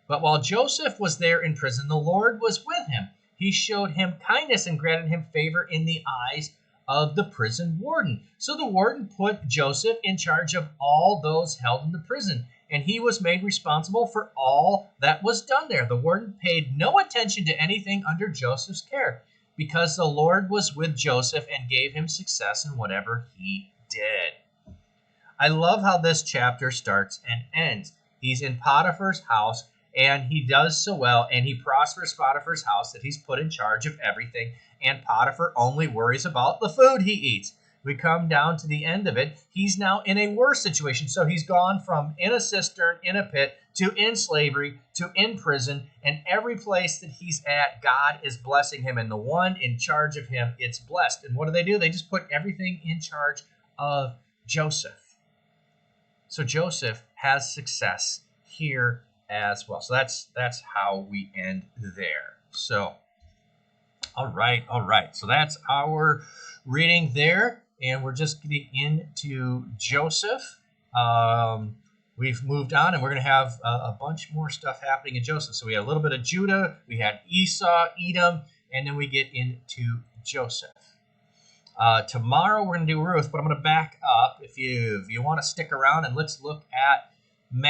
But while Joseph was there in prison, the Lord was with him. He showed him kindness and granted him favor in the eyes of the prison warden. So the warden put Joseph in charge of all those held in the prison, and he was made responsible for all that was done there. The warden paid no attention to anything under Joseph's care, because the Lord was with Joseph and gave him success in whatever he did. I love how this chapter starts and ends. He's in Potiphar's house, and he does so well, and he prospers Potiphar's house that he's put in charge of everything, and Potiphar only worries about the food he eats. We come down to the end of it. He's now in a worse situation. So he's gone from in a cistern, in a pit, to in slavery, to in prison, and every place that he's at, God is blessing him, and the one in charge of him, it's blessed. And what do? They just put everything in charge of Joseph. So Joseph has success here as well. So that's how we end there. So, all right. So that's our reading there, and we're just getting into Joseph. We've moved on, and we're going to have a bunch more stuff happening in Joseph. So we had a little bit of Judah, we had Esau, Edom, and then we get into Joseph. Tomorrow we're going to do Ruth, but I'm going to back up. If you want to stick around, and let's look at